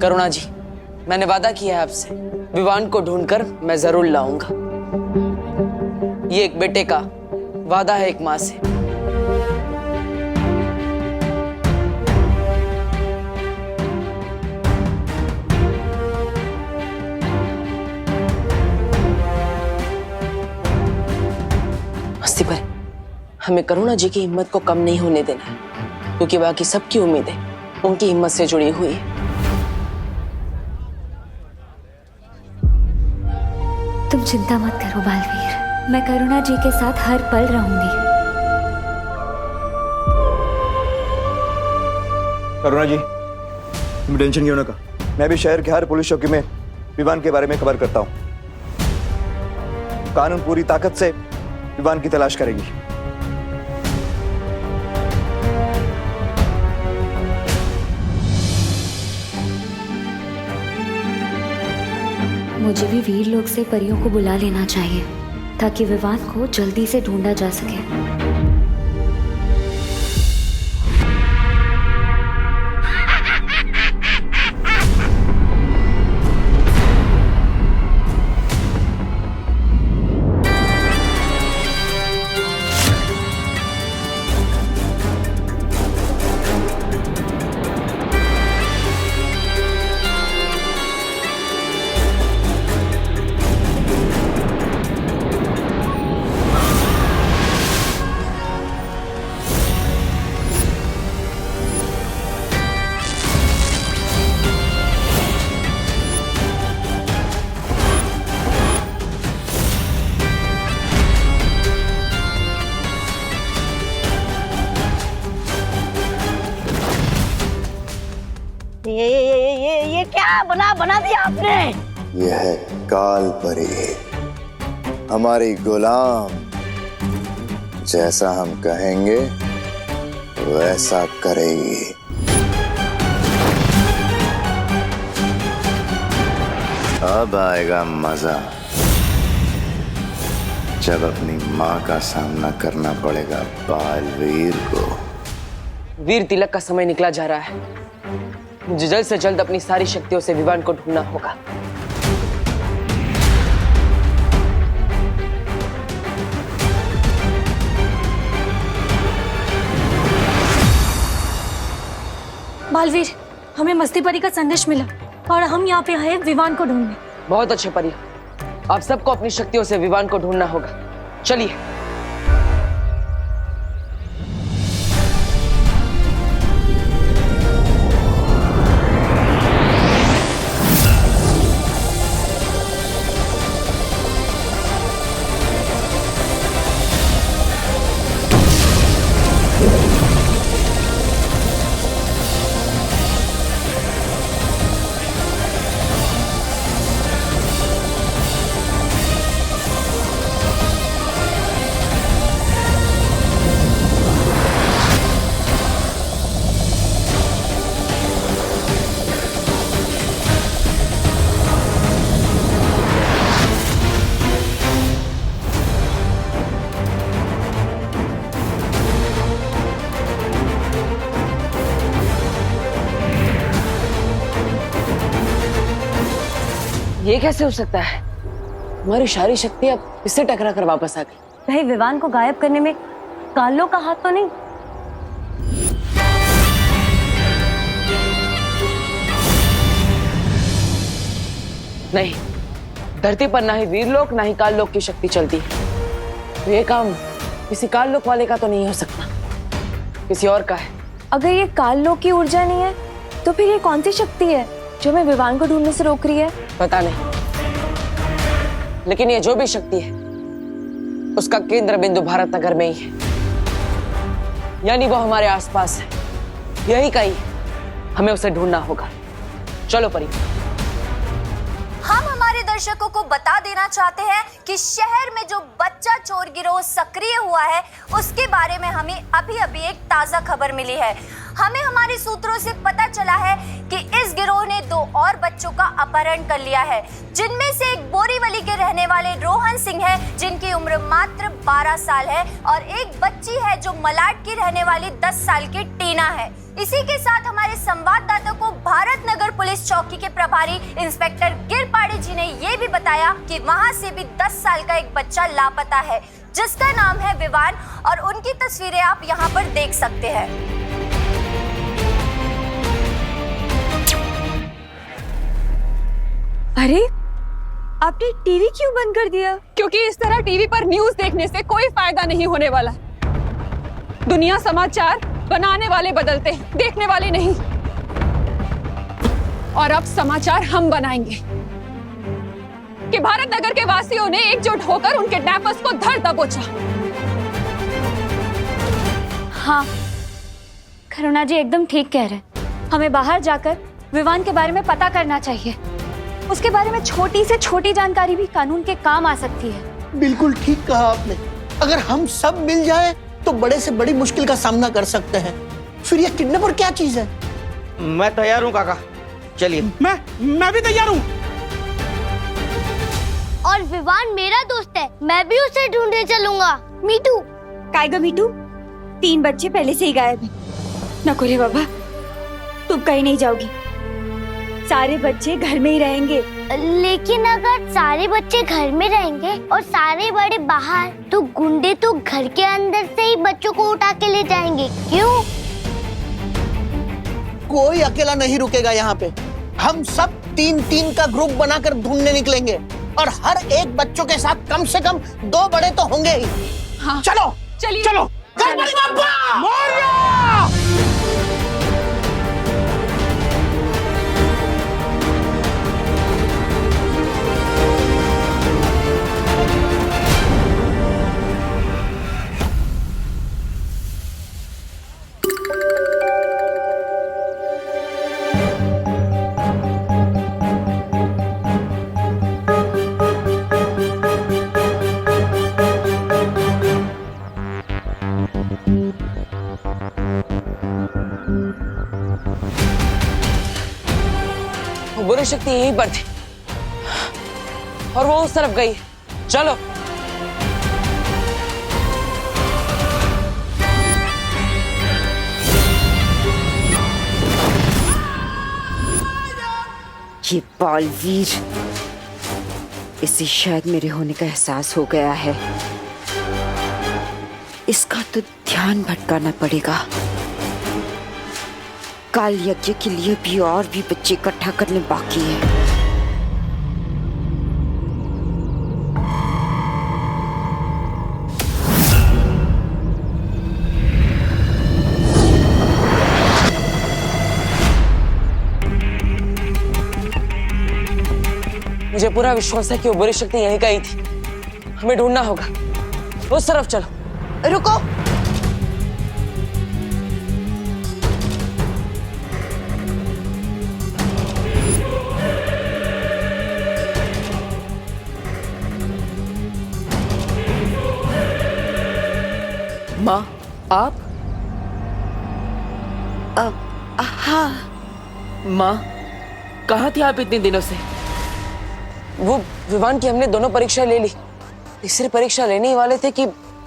करुणा जी, मैंने वादा किया है आपसे, विवान को ढूंढकर मैं जरूर लाऊंगा। ये एक बेटे का वादा है एक माँ से। मस्ती पर हमें करुणा जी की हिम्मत को कम नहीं होने देना है, क्योंकि बाकी सबकी उम्मीदें उनकी हिम्मत से जुड़ी हुई है। तुम चिंता मत करो बालवीर, मैं करुणा जी के साथ हर पल रहूंगी। करुणा जी, तुम टेंशन क्यों ना का, मैं भी शहर के हर पुलिस चौकी में विवान के बारे में खबर करता हूँ। कानून पूरी ताकत से विवान की तलाश करेगी। मुझे भी वीर लोग से परियों को बुला लेना चाहिए ताकि विवान को जल्दी से ढूंढा जा सके। ये क्या बना दिया आपने? यह है काल परी, हमारी गुलाम। जैसा हम कहेंगे वैसा करेगी। अब आएगा मजा, जब अपनी माँ का सामना करना पड़ेगा बालवीर को। वीर तिलक का समय निकला जा रहा है। मुझे जल्द से जल्द अपनी सारी शक्तियों से विवान को ढूंढना होगा। बालवीर, हमें मस्ती परी का संदेश मिला और हम यहाँ पे आए विवान को ढूंढने। बहुत अच्छे परी, आप सबको अपनी शक्तियों से विवान को ढूंढना होगा। चलिए। ये कैसे हो सकता है? हमारी सारी शक्ति अब इससे टकरा कर वापस आ गई। कहीं विवान को गायब करने में कालो का हाथ तो नहीं? नहीं, धरती पर ना ही वीरलोक ना ही काललोक की शक्ति चलती है। तो ये काम किसी काललोक वाले का तो नहीं हो सकता, किसी और का है। अगर ये काललोक की ऊर्जा नहीं है तो फिर ये कौन सी शक्ति है जो हमें विवान को ढूंढने से रोक रही है? पता नहीं, लेकिन ये जो भी शक्ति है उसका केंद्र बिंदु भारत नगर में ही है, यानी वो हमारे आसपास है। यही कहीं हमें उसे ढूंढना होगा। चलो परी। हम हमारे दर्शकों को बता देना चाहते हैं कि शहर में जो बच्चा चोर गिरोह सक्रिय हुआ है उसके बारे में हमें अभी अभी एक ताजा खबर मिली है। हमें हमारे सूत्रों से पता चला है कि इस गिरोह ने 2 और बच्चों का अपहरण कर लिया है, जिनमें से एक बोरीवली के रहने वाले रोहन सिंह है जिनकी उम्र मात्र 12 साल है और एक बच्ची है जो मलाड की रहने वाली 10 साल की टीना है। इसी के साथ हमारे संवाददाता को भारत नगर पुलिस चौकी चौकी के प्रभारी इंस्पेक्टर गिरपाड़ी जी ने ये भी बताया कि वहां से भी 10 साल का एक बच्चा लापता है जिसका नाम है विवान, और उनकी तस्वीरें आप यहाँ पर देख सकते हैं। अरे आपने टीवी क्यों बंद कर दिया? क्योंकि इस तरह टीवी पर न्यूज़ देखने से कोई फायदा नहीं होने वाला। दुनिया समाचार बनाने वाले बदलते हैं, देखने वाले नहीं। और अब समाचार हम बनाएंगे कि भारत नगर के वासियों ने एकजुट होकर उन किडनैपर्स को धर दबोचा। हाँ, करुणा जी एकदम ठीक कह रहे हैं। हमें बाहर जाकर विवान के बारे में पता करना चाहिए। उसके बारे में छोटी से छोटी जानकारी भी कानून के काम आ सकती है। बिल्कुल ठीक कहा आपने। अगर हम सब मिल जाएं तो बड़े से बड़ी मुश्किल का सामना कर सकते हैं। फिर ये किडनैपर क्या चीज है? मैं तैयार हूँ काका, चलिए। मैं भी तैयार हूँ। और विवान मेरा दोस्त है, मैं भी उसे ढूंढने चलूंगा। मीठू कायगा मीठू, 3 बच्चे पहले से ही गायब हैं। नको रे बाबा, तुम कहीं नहीं जाओगी। सारे बच्चे घर में ही रहेंगे। लेकिन अगर सारे बच्चे घर में रहेंगे और सारे बड़े बाहर, तो गुंडे तो घर के अंदर से ही बच्चों को उठा के ले जाएंगे। क्यों? कोई अकेला नहीं रुकेगा यहाँ पे। हम सब 3-3 का ग्रुप बनाकर ढूंढने निकलेंगे और हर एक बच्चों के साथ कम से कम 2 बड़े तो होंगे ही। हाँ, चलो चलिए, चलो। गणपति बप्पा मोरया! वो बुरी शक्ति यहीं पर थी और वो उस तरफ गई। चलो। ये बालवीर, इसे शायद मेरे होने का एहसास हो गया है। इसका तो ध्यान भटकाना पड़ेगा। काल यज्ञ के लिए भी और भी बच्चे इकट्ठा करने बाकी है। मुझे पूरा विश्वास है कि वो बुरी शक्ति यहीं का ही थी। हमें ढूंढना होगा। उस तरफ चलो। रुको, माँ, आप? हाँ। माँ, कहाँ थी आप इतने दिनों से? वो विवान की हमने दोनों परीक्षा ले ली। तीसरी परीक्षा लेने ही वाले थे कि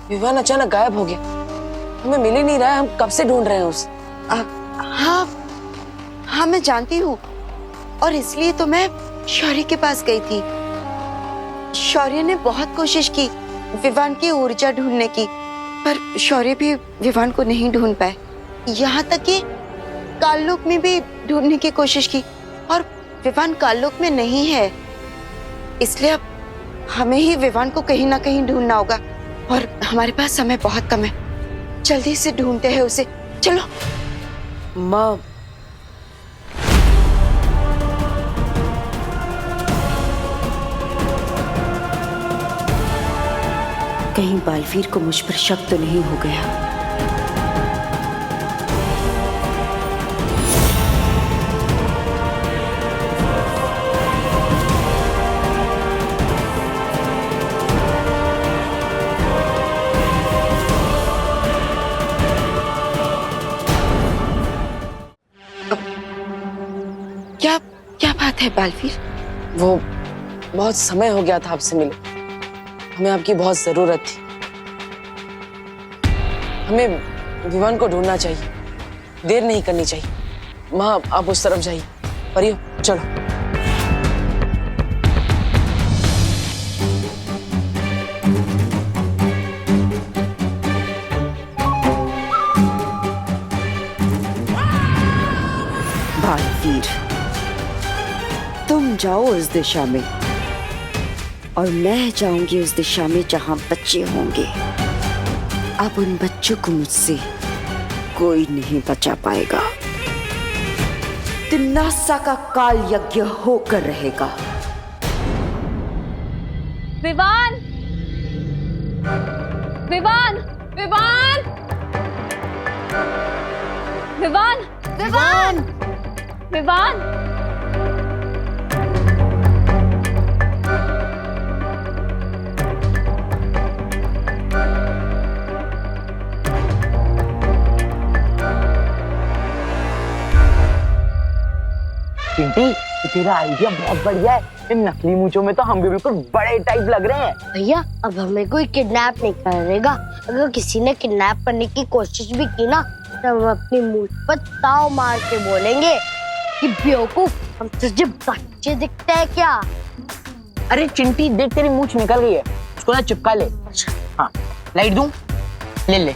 विवान अचानक गायब हो गया। हमें मिल ही नहीं रहा है। हम कब से ढूंढ रहे हैं उसे। हाँ मैं जानती हूँ, और इसलिए तो मैं शौर्य के पास गई थी। शौर्य ने बहुत कोशिश की विवान की ऊर्जा ढूंढने की, पर शौर्य भी विवान को नहीं ढूंढ पाए। यहाँ तक कि काललोक में भी ढूंढने की कोशिश की, और विवान काललोक में नहीं है। इसलिए अब हमें ही विवान को कहीं ना कहीं ढूंढना होगा, और हमारे पास समय बहुत कम है। जल्दी से ढूंढते हैं उसे। चलो। माँ, कहीं बालवीर को मुझ पर शक तो नहीं हो गया। क्या बात है बालवीर? वो बहुत समय हो गया था आपसे मिले। हमें आपकी बहुत जरूरत थी। हमें विवान को ढूंढना चाहिए, देर नहीं करनी चाहिए। माँ, आप उस तरफ जाइए। परियों चलो। बालवीर, तुम जाओ उस दिशा में और मैं जाऊंगी उस दिशा में जहां बच्चे होंगे। अब उन बच्चों को मुझसे कोई नहीं बचा पाएगा। तिम्नासा का काल यज्ञ होकर रहेगा। विवान, विवान, विवान, विवान, विवान, विवान। चिंटी, तेरा आइडिया बहुत बढ़िया है। इन नकली मूंछों में तो हम भी बिल्कुल बड़े टाइप लग रहे हैं। भैया अब हमें कोई किडनैप नहीं करेगा। अगर किसी ने किडनैप करने की कोशिश भी की ना तो हम अपनी मूंछ पर ताव मार के बोलेंगे कि बेवकूफ, हम तुझे बच्चे दिखते हैं क्या? अरे चिंटी देख, तेरी मूंछ निकल गई है, उसको ना चिपका ले। हाँ, लाइट दूं? ले ले।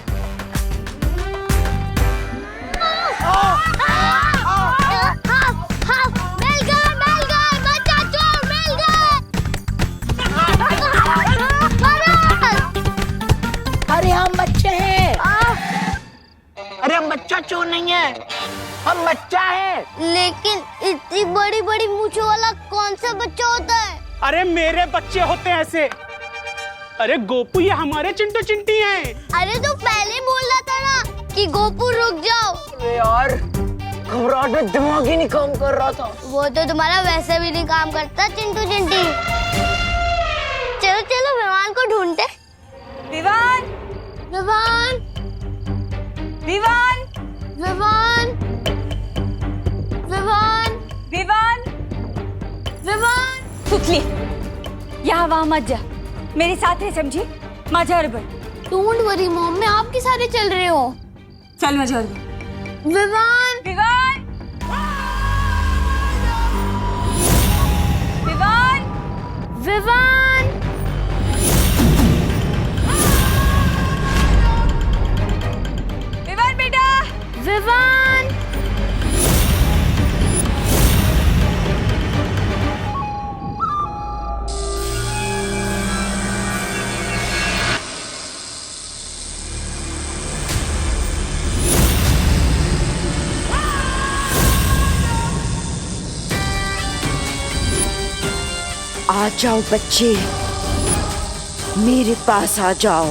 अरे हम बच्चे हैं। अरे हम बच्चा चोर नहीं है, हम बच्चा है। लेकिन इतनी बड़ी बड़ी मूंछों वाला कौन सा बच्चा होता है? अरे मेरे बच्चे होते हैं ऐसे। अरे गोपू, ये हमारे चिंटू चिंटी हैं। अरे तो पहले बोल रहा था ना कि गोपू रुक जाओ। अरे यार, घबराहट में दिमाग ही नहीं काम कर रहा था। वो तो तुम्हारा वैसे भी नहीं काम करता चिंटू चिंटी। चलो चलो विवान को ढूंढते। विवान, विवान, विवान, विवान, विवान, विवान, विवान। सुतली, यहाँ वहाँ मत जा, मेरे साथ है, समझी? माझ्या बरोबर। डोंट वरी मॉम, मैं आपके सारे चल रहे हो। चल माझ्या बरोबर। विवान, विवान, विवान, विवान, विवान बेटा, विवान। आ जाओ बच्चे, मेरे पास आ जाओ।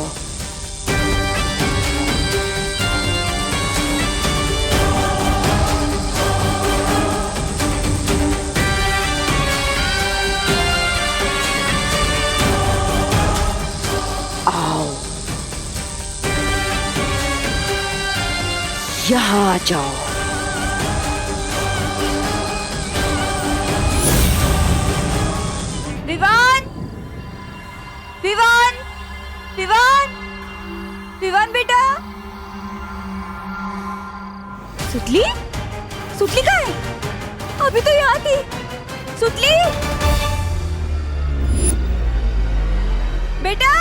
आओ, यहाँ आ जाओ। विवान, विवान, विवान, विवान बेटा। सुतली, सुतली कहाँ है? अभी तो यहाँ थी। सुतली बेटा।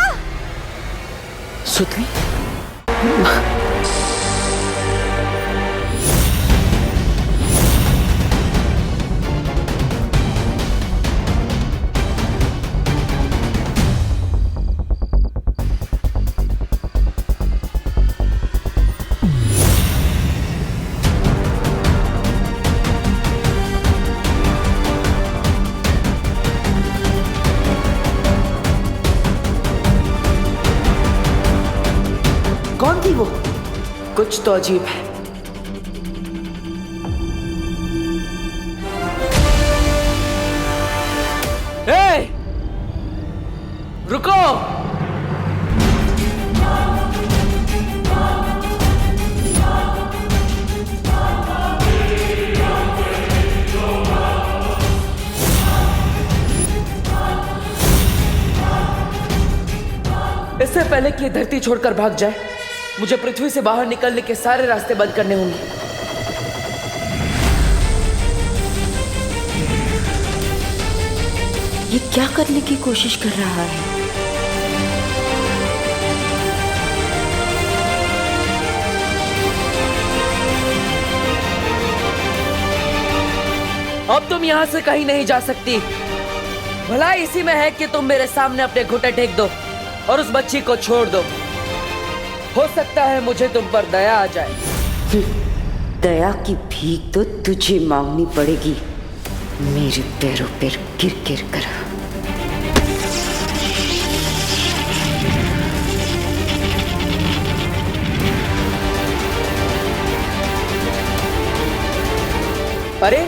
सुतली, कौन थी वो? कुछ तो अजीब है। ए, रुको। इससे पहले कि ये धरती छोड़कर भाग जाए, मुझे पृथ्वी से बाहर निकलने के सारे रास्ते बंद करने होंगे। ये क्या करने की कोशिश कर रहा है? अब तुम यहाँ से कहीं नहीं जा सकती। भला इसी में है कि तुम मेरे सामने अपने घुटने टेक दो और उस बच्ची को छोड़ दो। हो सकता है मुझे तुम पर दया आ जाए। दया की भीख तो तुझे मांगनी पड़ेगी, मेरे पैरों पर गिर गिर कर। अरे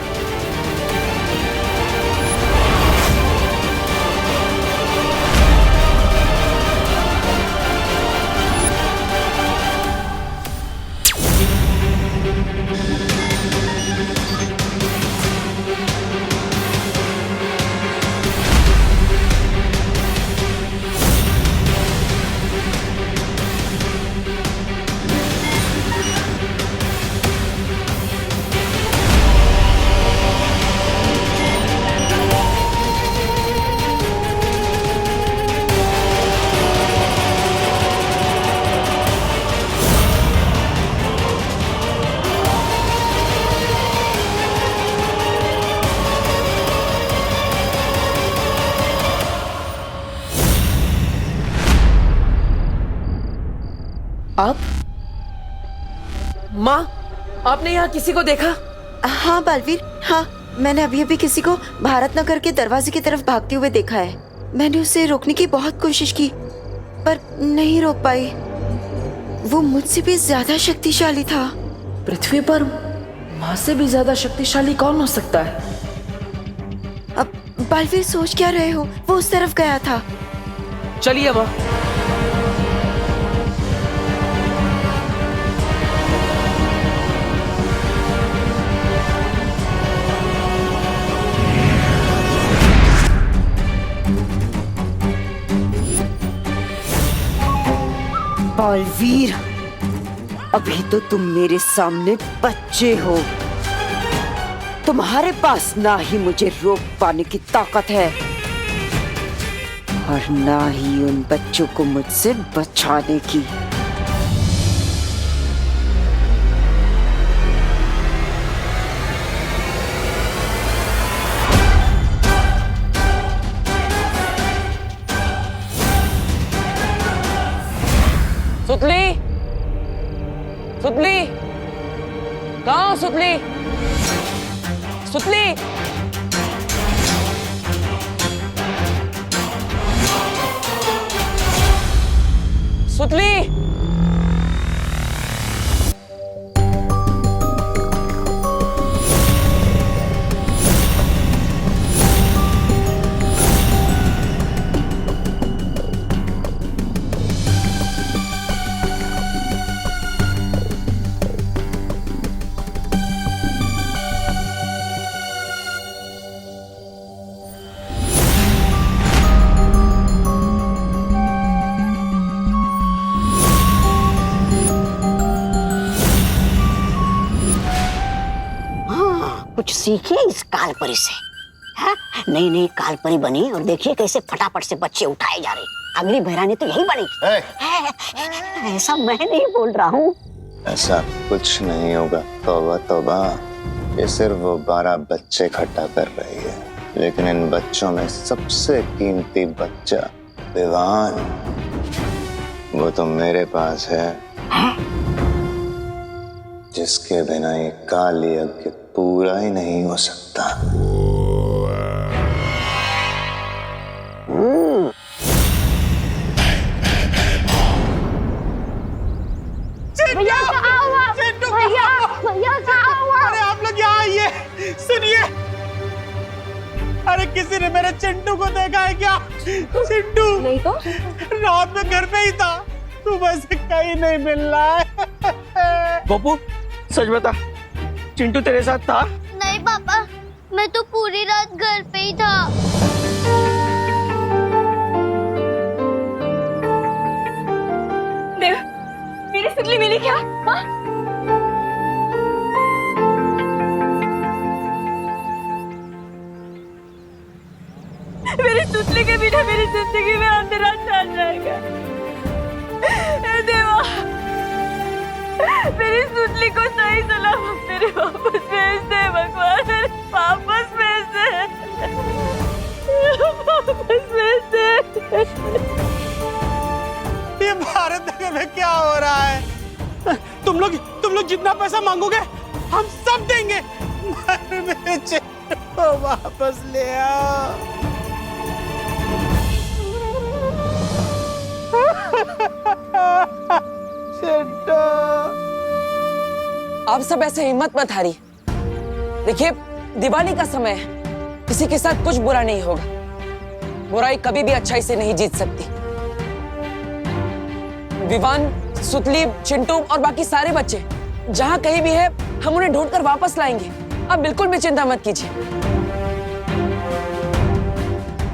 आप माँ, आपने यहाँ किसी को देखा? हाँ बालवीर, हाँ, मैंने अभी अभी किसी को भारत नगर के दरवाजे की तरफ भागते हुए देखा है। मैंने उसे रोकने की बहुत कोशिश की पर नहीं रोक पाई। वो मुझसे भी ज्यादा शक्तिशाली था। पृथ्वी पर माँ से भी ज्यादा शक्तिशाली कौन हो सकता है? अब बालवीर सोच क्या रहे हो? वो उस तरफ गया था। चलिए माँ। बालवीर, अभी तो तुम मेरे सामने बच्चे हो। तुम्हारे पास ना ही मुझे रोक पाने की ताकत है और ना ही उन बच्चों को मुझसे बचाने की। सुतली, सुतली, कहाँ हो सुतली? सुतली, सुतली, कुछ सीखिए इस कालपरी से। हाँ? नई नई कालपरी बनी और देखिए कैसे फटाफट से बच्चे उठाए जा रहे। अगली बहरानी तो यही बनेगी। ऐसा मैं नहीं बोल रहा हूँ। ऐसा कुछ नहीं होगा। तौबा तौबा, ये सिर्फ वो 12 बच्चे इकट्ठा कर रही है, लेकिन इन बच्चों में सबसे कीमती बच्चा विवान, वो तो मेरे पास है, जिसके बिना ये काल यज्ञ पूरा ही नहीं हो सकता। भैया क्या हुआ? भैया क्या हुआ? अरे आप लोग यहाँ आइए, सुनिए। अरे किसी ने मेरे चिंटू को देखा है क्या? चिंटू नहीं तो रात में घर पे ही था, सुबह से कहीं नहीं मिल रहा है। बब्बू, सच बता, चिंटू तेरे साथ था? नहीं पापा, मैं तो पूरी रात घर पे ही था। देव, मेरी सुतली मिली क्या? हाँ? मेरी सुतली के बिना मेरी जिंदगी में अंधेरा छा जाएगा। हे देवा, मेरी सुतली को सही सलामत मेरे वापस भेज दे भगवान, मेरे वापस भेज दे, वापस भेज दे। ये भारत नगर में क्या हो रहा है? तुम लोग जितना पैसा मांगोगे हम सब देंगे, मगर मेरे चिंटू को वापस ले आओ। चिंटू, आप सब ऐसे हिम्मत मत हारी। देखिए, दिवाली का समय है, किसी के साथ कुछ बुरा नहीं होगा। बुराई कभी भी अच्छाई से नहीं जीत सकती। विवान, सुतली, चिंटू और बाकी सारे बच्चे जहां कहीं भी है, हम उन्हें ढूंढकर वापस लाएंगे। आप बिल्कुल भी चिंता मत कीजिए।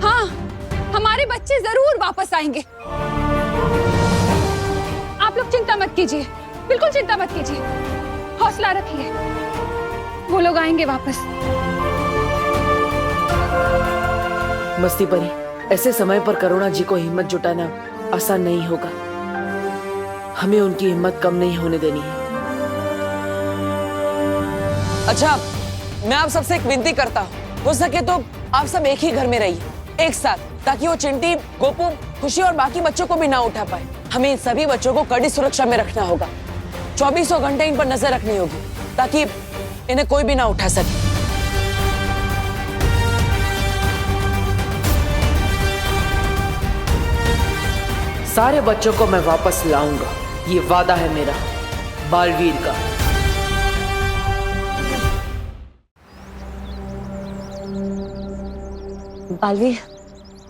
हाँ, हमारे बच्चे जरूर वापस आएंगे। आप लोग चिंता मत कीजिए, बिल्कुल चिंता मत कीजिए, हौसला रखिए, वो लोग आएंगे वापस। मस्ती परी, ऐसे समय पर करुणा जी को हिम्मत जुटाना आसान नहीं होगा। हमें उनकी हिम्मत कम नहीं होने देनी है। अच्छा, मैं आप सबसे एक विनती करता हूँ, हो सके तो आप सब एक ही घर में रहिए, एक साथ, ताकि वो चिंटी, गोपू, खुशी और बाकी बच्चों को भी ना उठा पाए। हमें इन सभी बच्चों को कड़ी सुरक्षा में रखना होगा। 24 घंटे इन पर नजर रखनी होगी, ताकि इन्हें कोई भी ना उठा सके। सारे बच्चों को मैं वापस लाऊंगा, ये वादा है मेरा बालवीर का। बालवीर,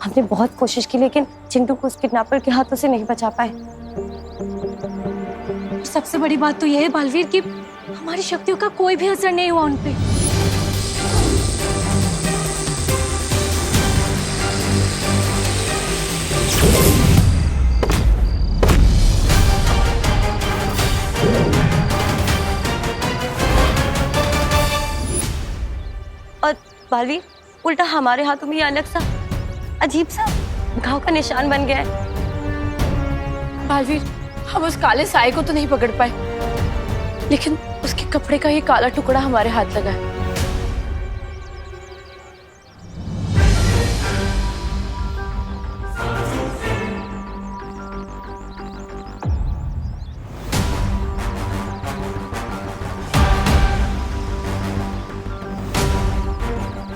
हमने बहुत कोशिश की, लेकिन चिंटू को उस किडनैपर के हाथों से नहीं बचा पाए। सबसे बड़ी बात तो यह है बालवीर कि हमारी शक्तियों का कोई भी असर नहीं हुआ उन पे। और बालवीर, उल्टा हमारे हाथों में ये अलग सा अजीब सा घाव का निशान बन गया है। बालवीर, हम उस काले साए को तो नहीं पकड़ पाए, लेकिन उसके कपड़े का ये काला टुकड़ा हमारे हाथ लगा है।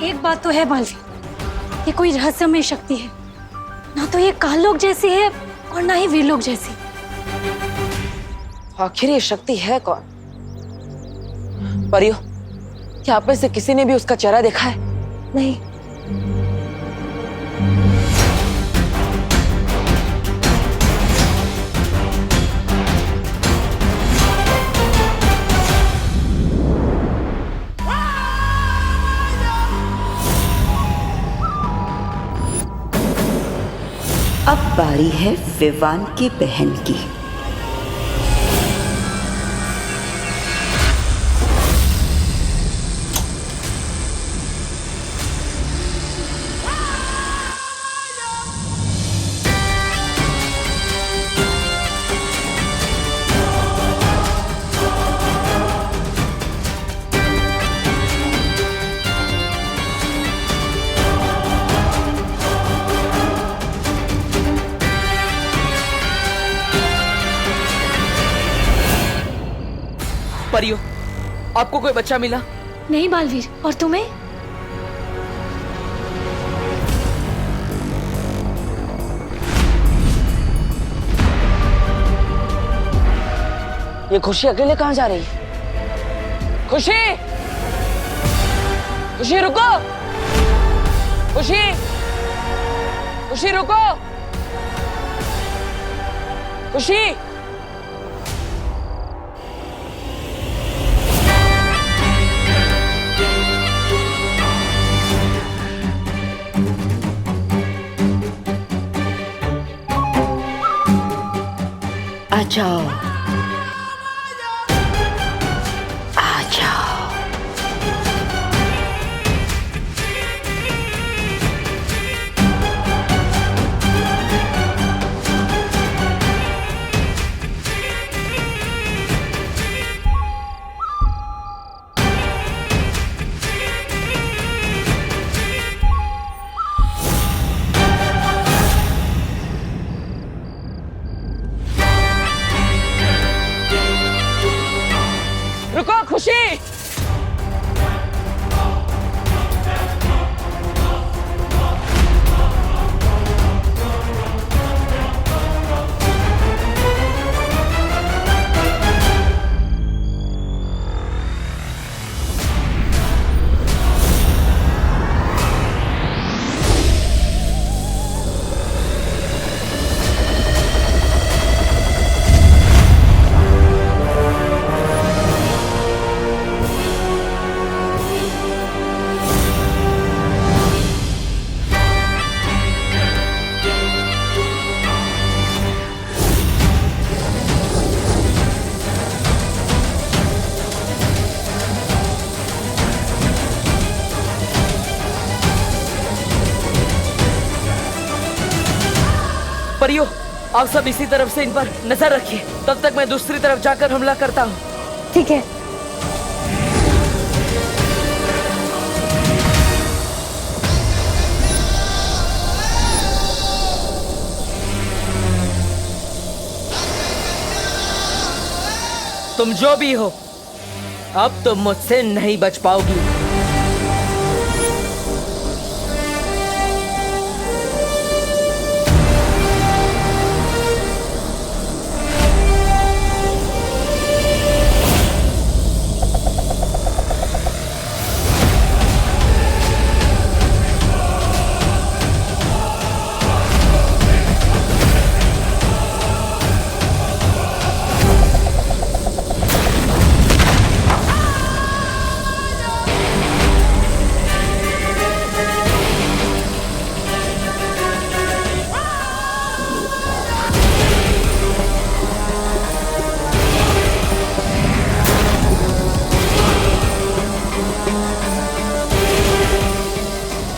एक बात तो है बालवीर, ये कोई रहस्यमय शक्ति है, ना तो ये काल लोग जैसी है और ना ही वीर लोग जैसी। आखिर ये शक्ति है कौन? परियो, क्या आप में से किसी ने भी उसका चेहरा देखा है? नहीं। अब बारी है विवान की बहन की। परियो, आपको कोई बच्चा मिला? नहीं बालवीर, और तुम्हें? ये खुशी अकेले कहाँ जा रही है? खुशी, खुशी रुको, खुशी, खुशी रुको, खुशी। आ जाओ, आ जाओ। परियो, आप सब इसी तरफ से इन पर नजर रखिए, तब तक मैं दूसरी तरफ जाकर हमला करता हूँ। ठीक है। तुम जो भी हो, अब तुम मुझसे नहीं बच पाओगी।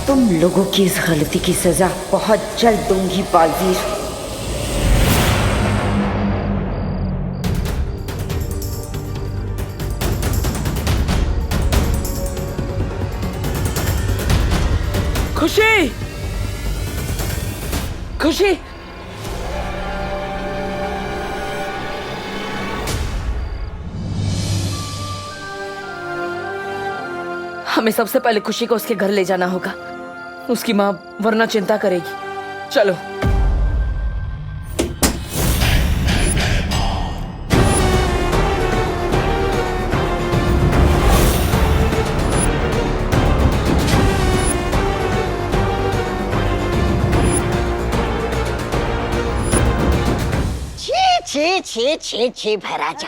तुम लोगों की इस गलती की सजा बहुत जल्द दूंगी बालवीर। खुशी, खुशी, हमें सबसे पहले खुशी को उसके घर ले जाना होगा। उसकी माँ वरना चिंता करेगी। चलो। छे भैराजा,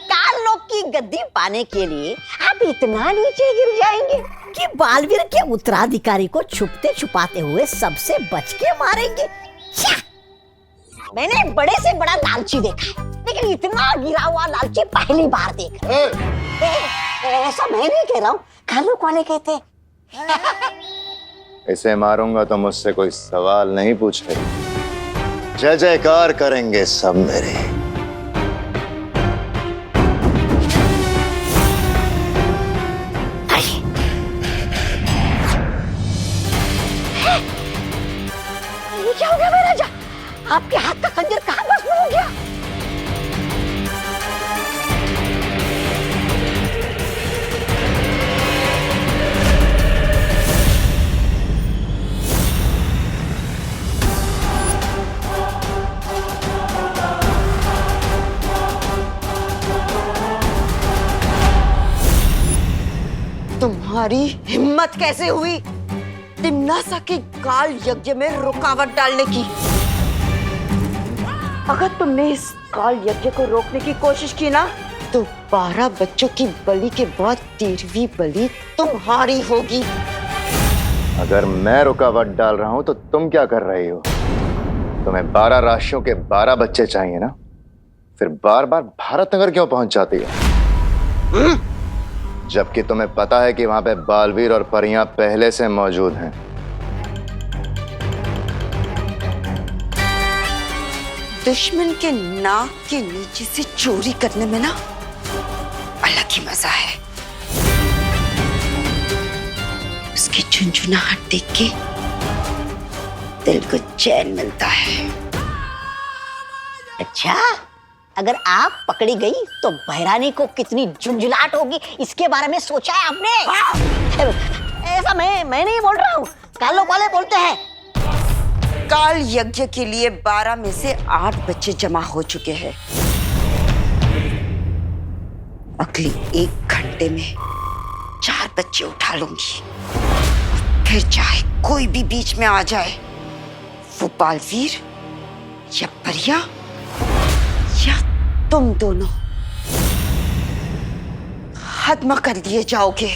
काल लोग की गद्दी पाने के लिए आप इतना नीचे गिर जाएंगे कि बालवीर के उत्तराधिकारी को छुपते छुपाते हुए सबसे बच के मारेंगे। मैंने बड़े से बड़ा लालची देखा है, लेकिन इतना गिरा हुआ लालची पहली बार देख रहा हूं। ऐसा मैं नहीं कह रहा हूँ, कालू वाले कहते। इसे मारूंगा तो मुझसे कोई सवाल नहीं पूछे, जय जयकार करेंगे सब मेरे। क्या हो गया महाराजा? आपके हाथ का खंजर कहाँ भस्म हो गया? तुम्हारी हिम्मत कैसे हुई तिम्नासा के काल यज्ञ में रुकावट डालने की? अगर तुमने इस काल यज्ञ को रोकने की कोशिश की ना, तो 12 बच्चों की बलि के बाद 13वीं बलि तुम्हारी होगी। अगर मैं रुकावट डाल रहा हूं तो तुम क्या कर रही हो? तुम्हें 12 राशियों के 12 बच्चे चाहिए ना? फिर बार बार भारत नगर क्यों पहुंच जाती है? जबकि तुम्हें पता है कि वहां पे बालवीर और परियां पहले से मौजूद हैं। दुश्मन के नाक के नीचे से चोरी करने में ना अलग ही मजा है। उसकी झुंझुनाहट देख के दिल को चैन मिलता है। अच्छा, अगर आप पकड़ी गई तो बहरानी को कितनी झुंझुलाहट होगी, इसके बारे में सोचा है आपने? ऐसा मैं नहीं बोल रहा हूँ, कालों वाले बोलते हैं। काल यज्ञ के लिए 12 में से 8 बच्चे जमा हो चुके हैं। अगले 1 घंटे में 4 बच्चे उठा लूंगी। फिर चाहे कोई भी बीच में आ जाए, वो बालवीर या परिया या तुम दोनों खत्म कर दिए जाओगे।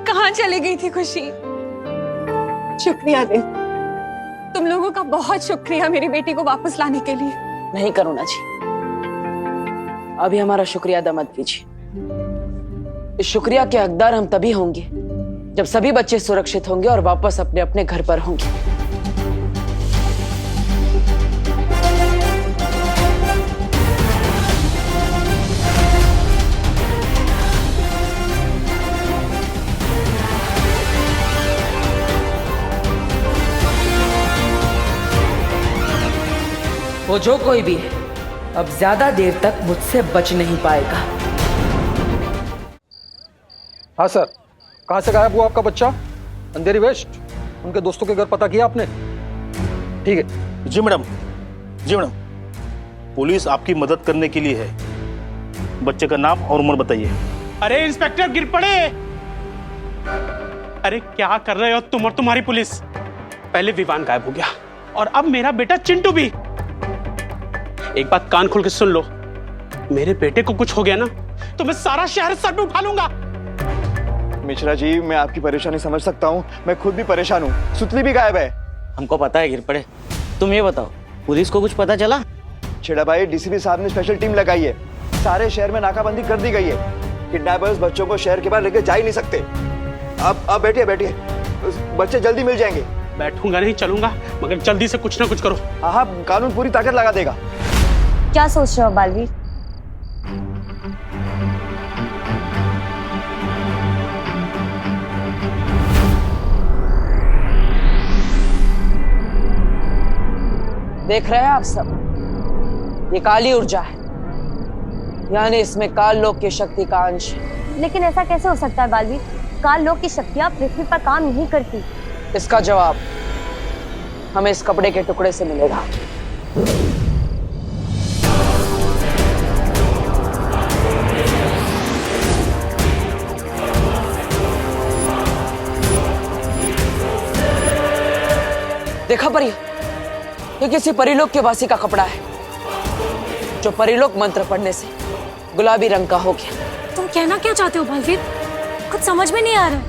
कहाँ चली गई थी खुशी? शुक्रिया दे, तुम लोगों का बहुत शुक्रिया मेरी बेटी को वापस लाने के लिए। नहीं करुणा जी, अभी हमारा शुक्रिया अदा मत कीजिए। इस शुक्रिया के हकदार हम तभी होंगे जब सभी बच्चे सुरक्षित होंगे और वापस अपने अपने घर पर होंगे। वो जो कोई भी है अब ज्यादा देर तक मुझसे बच नहीं पाएगा। हाँ सर, कहाँ से गायब हुआ आपका बच्चा? अंधेरी वेस्ट, उनके दोस्तों के घर पता किया आपने? ठीक है। जी मैडम, जी मैडम, पुलिस आपकी मदद करने के लिए है। बच्चे का नाम और उम्र बताइए। अरे इंस्पेक्टर गिर पड़े। अरे क्या कर रहे हो तुम और तुम्हारी पुलिस? पहले विवान गायब हो गया और अब मेरा बेटा चिंटू भी। एक बात कान खोल के सुन लो, मेरे बेटे को कुछ हो गया ना तो मैं सारा शहर सर पे उठा लूंगा। मिश्रा जी, मैं आपकी परेशानी समझ सकता हूँ, मैं खुद भी परेशान हूँ। सुतली भी गायब है। हमको पता है गिर पड़े। तुम ये बताओ, पुलिस को कुछ पता चला? छेड़ा भाई, डीसीपी साहब ने स्पेशल टीम लगाई है, सारे शहर में नाकाबंदी कर दी गई है। किडनैपर्स बच्चों को शहर के बाहर लेके जा ही नहीं सकते। अब बैठिए बैठिए, बच्चे जल्दी मिल जाएंगे। बैठूंगा नहीं, चलूंगा, मगर जल्दी से कुछ ना कुछ करो। हाँ, कानून पूरी ताकत लगा देगा। क्या सोच रहे हो बालवीर? देख रहे हैं आप सब, ये काली ऊर्जा है, यानी इसमें काल लोक की शक्ति का अंश है। लेकिन ऐसा कैसे हो सकता है बालवीर? काल लोक की शक्तियां पृथ्वी पर काम नहीं करती। इसका जवाब हमें इस कपड़े के टुकड़े से मिलेगा। देखा परियों, ये किसी परिलोक के वासी का कपड़ा है जो परिलोक मंत्र पढ़ने से गुलाबी रंग का हो गया। तुम कहना क्या चाहते हो बलवीर? कुछ समझ में नहीं आ रहा।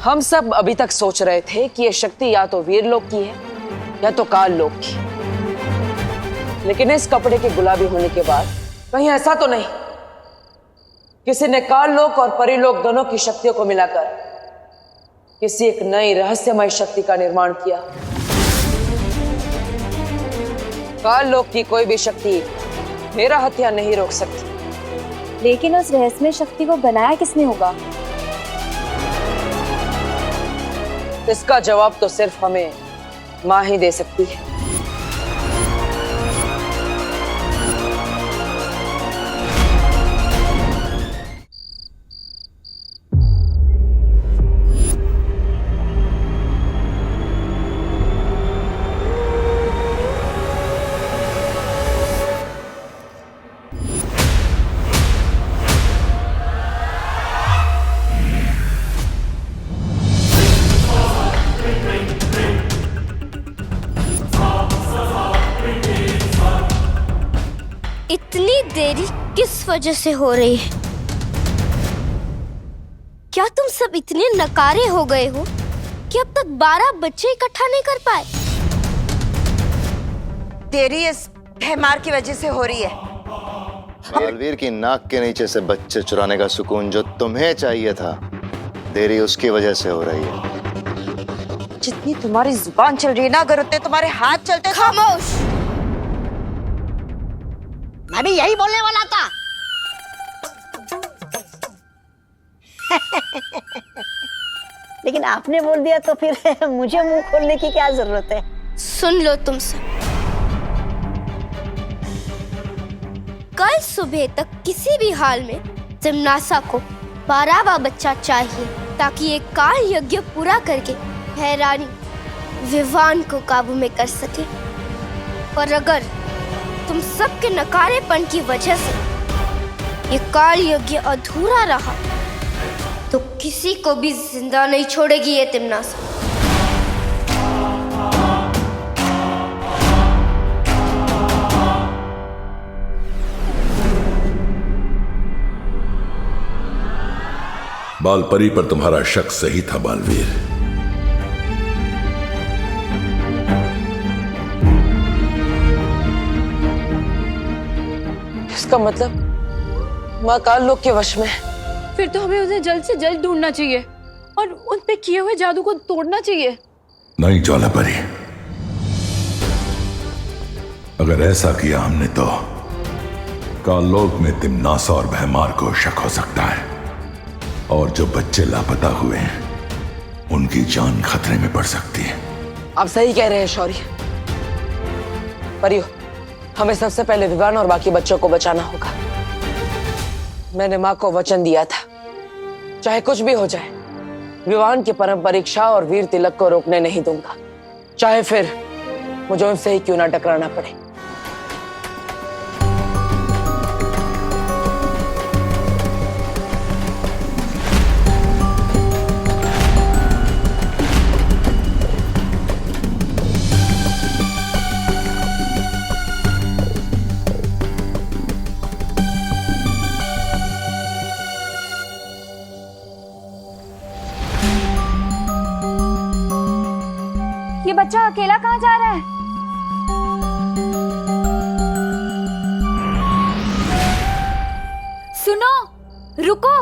हम सब अभी तक सोच रहे थे कि ये शक्ति या तो वीरलोक की है या तो काल लोक की, लेकिन इस कपड़े के गुलाबी होने के बाद कहीं ऐसा तो नहीं किसी ने काल लोक और परिलोक दोनों की शक्तियों को मिलाकर किसी एक नई रहस्यमय शक्ति का निर्माण किया। काल लोक की कोई भी शक्ति मेरा हथियार नहीं रोक सकती। लेकिन उस रहस्यमय शक्ति को बनाया किसने होगा? इसका जवाब तो सिर्फ हमें माँ ही दे सकती है। इतनी देरी किस वजह से हो रही है? क्या तुम सब इतने नकारे हो गए हो कि अब तक 12 बच्चे इकट्ठा नहीं कर पाए? देरी इस भैमार की वजह से हो रही है। बालवीर की नाक के नीचे से बच्चे चुराने का सुकून जो तुम्हें चाहिए था, देरी उसकी वजह से हो रही है। जितनी तुम्हारी जुबान चल रही है ना, अगर उतने तुम्हारे हाथ चलते। खामोश! मैं भी यही बोलने वाला था। लेकिन आपने बोल दिया तो फिर मुझे मुंह खोलने की क्या जरूरत है? सुन लो तुम सब, कल सुबह तक किसी भी हाल में जिम्नासा को 12वां बच्चा चाहिए ताकि ये काल यज्ञ पूरा करके हैरानी विवान को काबू में कर सके। और अगर तुम सबके नकारेपन की वजह से ये काल यज्ञ अधूरा रहा तो किसी को भी जिंदा नहीं छोड़ेगी ये तिम्नासा। बालपरी पर तुम्हारा शक सही था बालवीर। इसका मतलब माँ काल लोक के वश में है। फिर तो हमें उन्हें जल्द से जल्द ढूंढना चाहिए और उन पे किए हुए जादू को तोड़ना चाहिए। नहीं ज्वाला परी, अगर ऐसा किया हमने तो कालोक में तिमनास और भैमार को शक हो सकता है, और जो बच्चे लापता हुए हैं उनकी जान खतरे में पड़ सकती है। आप सही कह रहे हैं शौर्य। परियो, हमें सबसे पहले विवान और बाकी बच्चों को बचाना होगा। मैंने माँ को वचन दिया था, चाहे कुछ भी हो जाए, विवान की परम परीक्षा और वीर तिलक को रोकने नहीं दूंगा, चाहे फिर मुझे उनसे ही क्यों ना टकराना पड़े। ये बच्चा अकेला कहाँ जा रहा है? सुनो, रुको।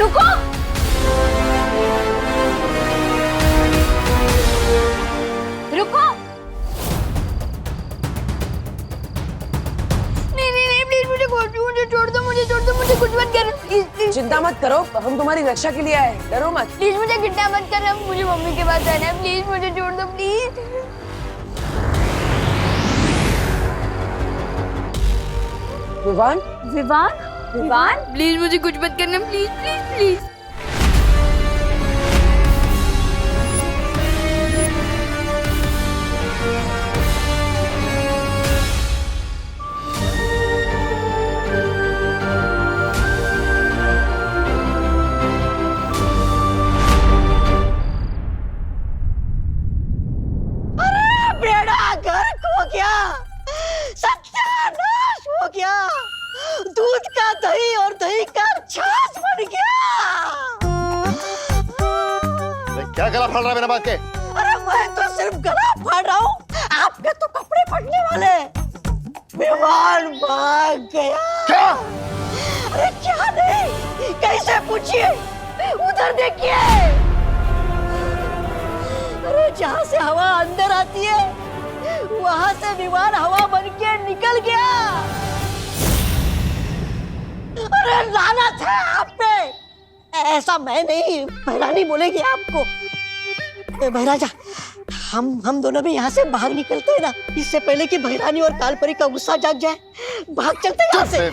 रुको। रुको। नहीं प्लीज मुझे छोड़ दो, मुझे कुछ मत करो प्लीज। चिंता मत करो, हम तुम्हारी रक्षा के लिए आए, डरो मत। प्लीज मुझे किडनैप मत करना, मुझे मम्मी के पास जाना है, प्लीज मुझे छोड़ दो प्लीज। विवान, विवान, विवान, प्लीज मुझे कुछ मत करना, प्लीज प्लीज प्लीज। सत्यानाश हो गया, दूध का दही और दही का छाछ बन गया। क्या गला फाड़ रहा है बिना बात के? अरे मैं तो सिर्फ गला फाड़ रहा हूँ, आपके तो कपड़े फटने वाले। विमान भाग गया। क्या? अरे क्या नहीं, कैसे पूछिए, उधर देखिए। अरे जहाँ से हवा अंदर आती है वहां से विमान हवा बन के निकल गया। अरे लानत है आप पे। ऐसा मैं नहीं, भैरानी बोलेगी आपको। भैराजा, हम दोनों भी यहाँ से बाहर निकलते हैं ना, इससे पहले कि भैरानी और कालपरी का गुस्सा जाग जाए। भाग चलते यहाँ से।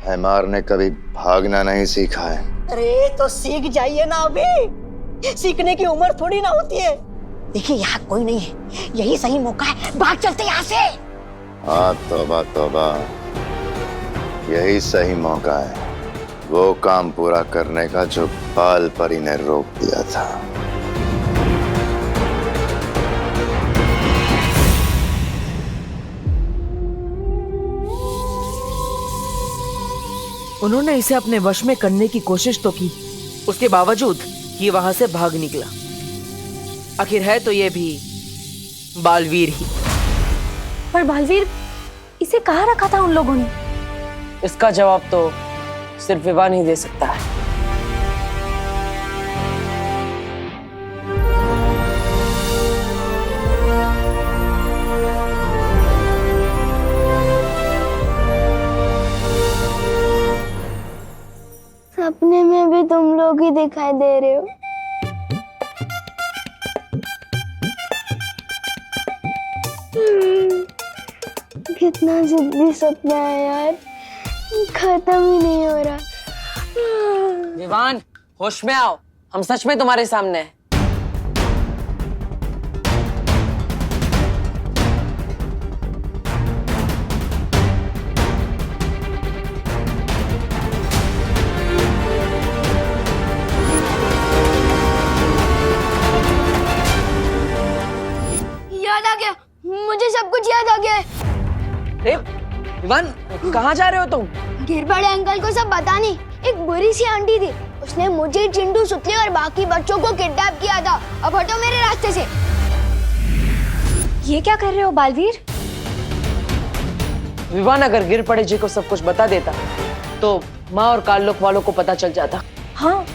भैमार ने कभी भागना नहीं सीखा है। अरे तो सीख जाइए ना, अभी सीखने की उम्र थोड़ी ना होती है। देखिए यहाँ कोई नहीं है, यही सही मौका है, भाग चलते यहाँ से। हाँ तौबा तौबा, यही सही मौका है वो काम पूरा करने का जो बाल परी ने रोक दिया था। उन्होंने इसे अपने वश में करने की कोशिश तो की, उसके बावजूद ये वहां से भाग निकला। आखिर है तो ये भी बालवीर ही। पर बालवीर इसे कहाँ रखा था उन लोगों ने? इसका जवाब तो सिर्फ विवान ही दे सकता है। सपने में भी तुम लोग ही दिखाई दे रहे हो। कितना जिद्दी सपना है यार, खत्म ही नहीं हो रहा। विवान, होश में आओ, हम सच में तुम्हारे सामने हैं। याद आ गया, मुझे सब कुछ याद आ गया। विवान, कहाँ जा रहे हो तुम? गिर बड़े अंकल को सब बता नहीं, एक बुरी सी आंटी थी, उसने मुझे, चिंटू, सुतली और बाकी बच्चों को किडनैप किया था। अब हटो मेरे रास्ते से। ये क्या कर रहे हो बालवीर? विवान अगर गिर पड़े जी को सब कुछ बता देता तो माँ और काल्लोक वालों को पता चल जाता। हाँ,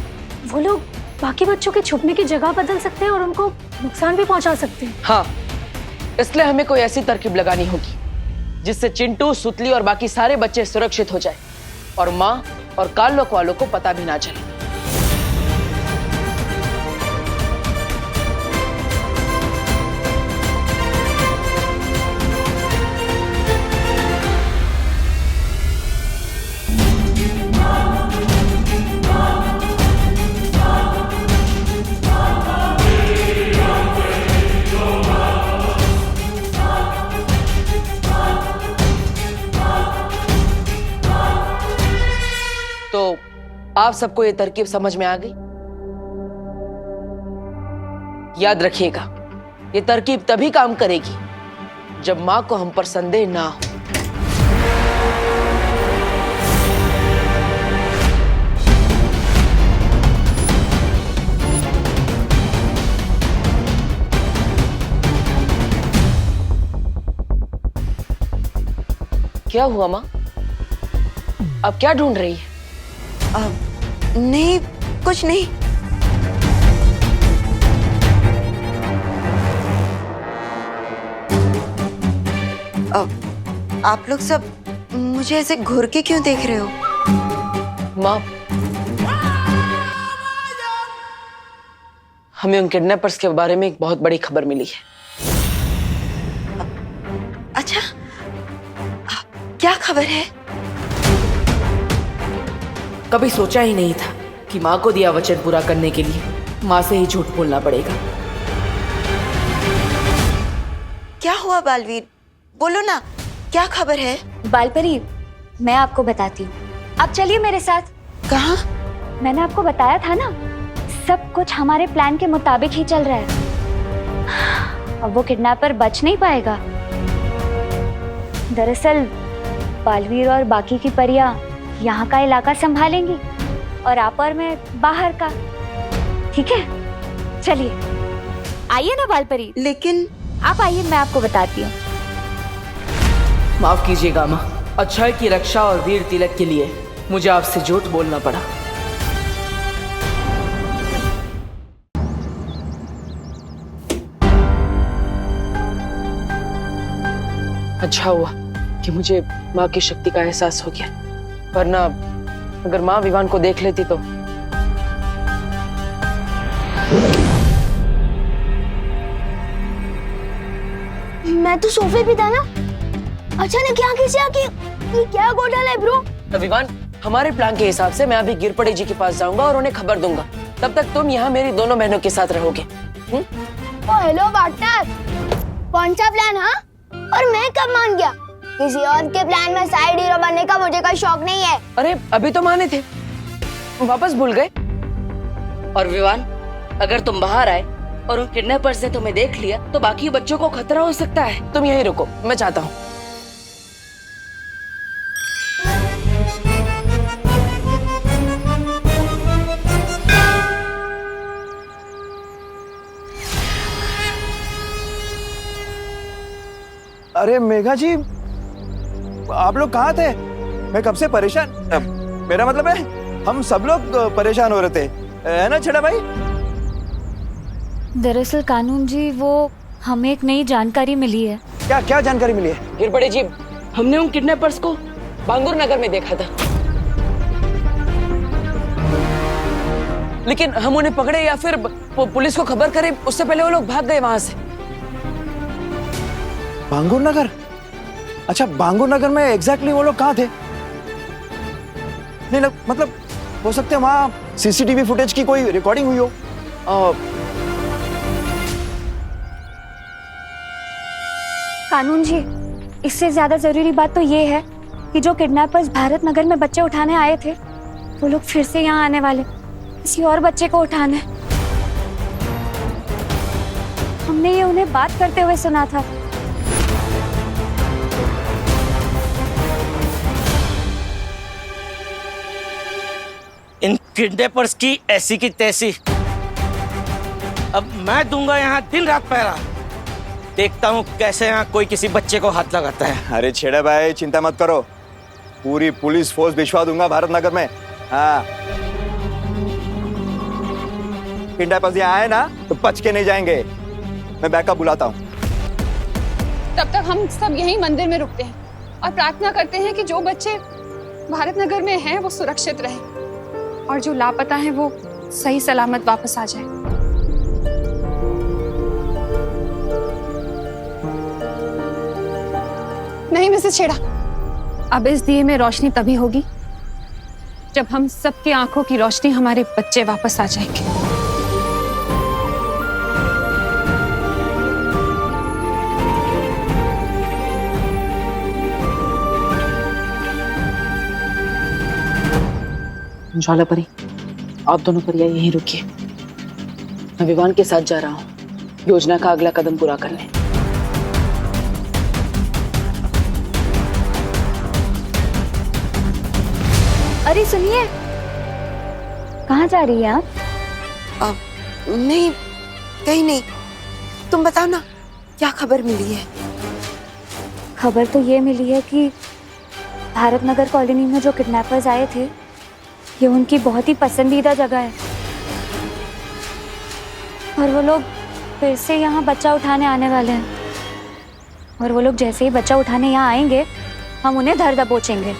वो लोग बाकी बच्चों के छुपने की जगह बदल सकते हैं और उनको नुकसान भी पहुंचा सकते हैं। हाँ, इसलिए हमें कोई ऐसी तरकीब लगानी होगी जिससे चिंटू, सुतली और बाकी सारे बच्चे सुरक्षित हो जाए और माँ और काल्लोक वालों को पता भी ना चले। तो आप सबको ये तरकीब समझ में आ गई? याद रखिएगा, ये तरकीब तभी काम करेगी जब मां को हम पर संदेह ना हो। क्या हुआ मां? अब क्या ढूंढ रही है? नहीं, कुछ नहीं। आप लोग सब मुझे ऐसे घूर के क्यों देख रहे हो? माँ, हमें उन किडनैपर्स के बारे में एक बहुत बड़ी खबर मिली है। अच्छा, क्या खबर है? कभी सोचा ही नहीं था कि माँ को दिया वचन पूरा करने के लिए माँ से ही झूठ बोलना पड़ेगा। क्या हुआ बालवीर? बोलो ना, क्या खबर है? बालपरी, मैं आपको बताती हूँ। आप चलिए मेरे साथ। कहाँ? मैंने आपको बताया था ना, सब कुछ हमारे प्लान के मुताबिक ही चल रहा है। अब वो किडनैपर बच नहीं पाएगा। दरअसल बालवीर और बाकी की परियां यहाँ का इलाका संभालेंगी और आप और मैं बाहर का। ठीक है, चलिए आइए ना बालपरी। लेकिन आप आइए, मैं आपको बताती हूँ। माफ कीजिएगा माँ, अच्छाई की रक्षा और वीर तिलक के लिए मुझे आपसे झूठ बोलना पड़ा। अच्छा हुआ कि मुझे माँ की शक्ति का एहसास हो गया, वरना अगर माँ विवान को देख लेती तो। मैं तो सोफे पे था ना, अचानक यहाँ कैसे आके? ये क्या घोटाला है ब्रो? विवान, हमारे प्लान के हिसाब से मैं अभी गिरपड़े जी के पास जाऊंगा और उन्हें खबर दूंगा। तब तक तुम यहाँ मेरी दोनों बहनों के साथ रहोगे। हेलो पार्टनर, कौन सा प्लान? हाँ, और मैं कब मान गया? किसी और के प्लान में साइड हीरो बनने का मुझे कोई शौक नहीं है। अरे अभी तो माने थे, वापस भूल गए। और विवान, अगर तुम बाहर आए और उन किडनैपर्स ने तुम्हें देख लिया तो बाकी बच्चों को खतरा हो सकता है। तुम यहीं रुको, मैं चाहता हूँ। अरे मेघा जी, आप लोग कहाँ थे? मैं कब से परेशान, मेरा मतलब है हम सब लोग परेशान हो रहे थे, है ना छेड़ा भाई? दरअसल कानून जी, वो हमें एक नई जानकारी मिली है। क्या क्या जानकारी मिली है? गिरपड़े जी, हमने उन किडनैपर्स को बांगुर नगर में देखा था, लेकिन हम उन्हें पकड़े या फिर पुलिस को खबर करें उससे पहले वो लोग भाग गए वहां से। बांगुर नगर? अच्छा, बांगुर नगर में एग्जैक्टली वो लोग कहाँ थे? नहीं मतलब हो सकते हैं वहां सीसीटीवी फुटेज की कोई रिकॉर्डिंग हुई हो। कानून जी, इससे ज्यादा जरूरी बात तो ये है कि जो किडनैपर्स भारत नगर में बच्चे उठाने आए थे, वो लोग फिर से यहाँ आने वाले, किसी और बच्चे को उठाने। हमने ये उन्हें बात करते हुए सुना था। इन किडनैपर्स की ऐसी की तैसी। अब मैं दूंगा यहाँ दिन रात पहरा। देखता हूँ कैसे यहाँ कोई किसी बच्चे को हाथ लगाता है। अरे छेड़े भाई चिंता मत करो, पूरी पुलिस फोर्स भिजवा दूंगा भारत नगर में। हाँ किडनैपर्स यहाँ आए ना तो बच के नहीं जाएंगे। मैं बैकअप बुलाता हूँ। तब तक हम सब यहीं मंदिर में रुकते हैं और प्रार्थना करते हैं कि जो बच्चे भारत नगर में हैं वो सुरक्षित रहे और जो लापता हैं वो सही सलामत वापस आ जाए। नहीं मिसेस छेड़ा, अब इस दिए में रोशनी तभी होगी जब हम सबकी आंखों की रोशनी हमारे बच्चे वापस आ जाएंगे। ज्वाला परी, आप दोनों परिया यहीं रुकिए। मैं विवान के साथ जा रहा हूँ योजना का अगला कदम पूरा करने। अरे सुनिए, कहाँ जा रही है आप? नहीं, कहीं नहीं। तुम बताओ ना, क्या खबर मिली है? खबर तो ये मिली है कि भारत नगर कॉलोनी में जो किडनैपर्स आए थे, ये उनकी बहुत ही पसंदीदा जगह है और वो लोग फिर से यहाँ बच्चा उठाने आने वाले हैं। और वो लोग जैसे ही बच्चा उठाने यहाँ आएंगे, हम उन्हें धर दबोचेंगे।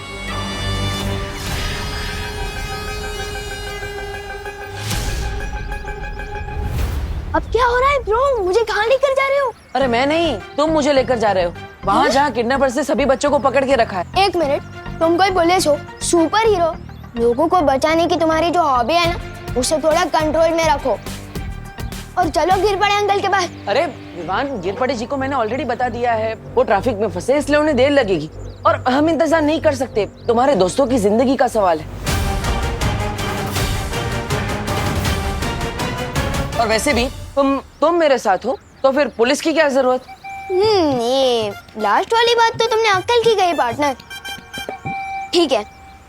अब क्या हो रहा है ब्रो? मुझे कहाँ लेकर जा रहे हो? अरे मैं नहीं, तुम मुझे लेकर जा रहे हो वहाँ जहाँ किडनैपर्स ने सभी बच्चों को पकड़ के रखा है। एक मिनट, तुम कोई पुलिस हो, सुपर हीरो? लोगों को बचाने की तुम्हारी जो हॉबी है ना, उसे थोड़ा कंट्रोल में रखो। और चलो गिर पड़े अंकल के पास। अरे विवान, गिर पड़े जी को मैंने ऑलरेडी बता दिया है, वो ट्रैफिक में फंसे इसलिए उन्हें देर लगेगी और हम इंतजार नहीं कर सकते। तुम्हारे दोस्तों की जिंदगी का सवाल है। और वैसे भी तुम मेरे साथ हो तो फिर पुलिस की क्या जरूरत? ये लास्ट वाली बात तो तुमने अक्ल की गई पार्टनर। ठीक है,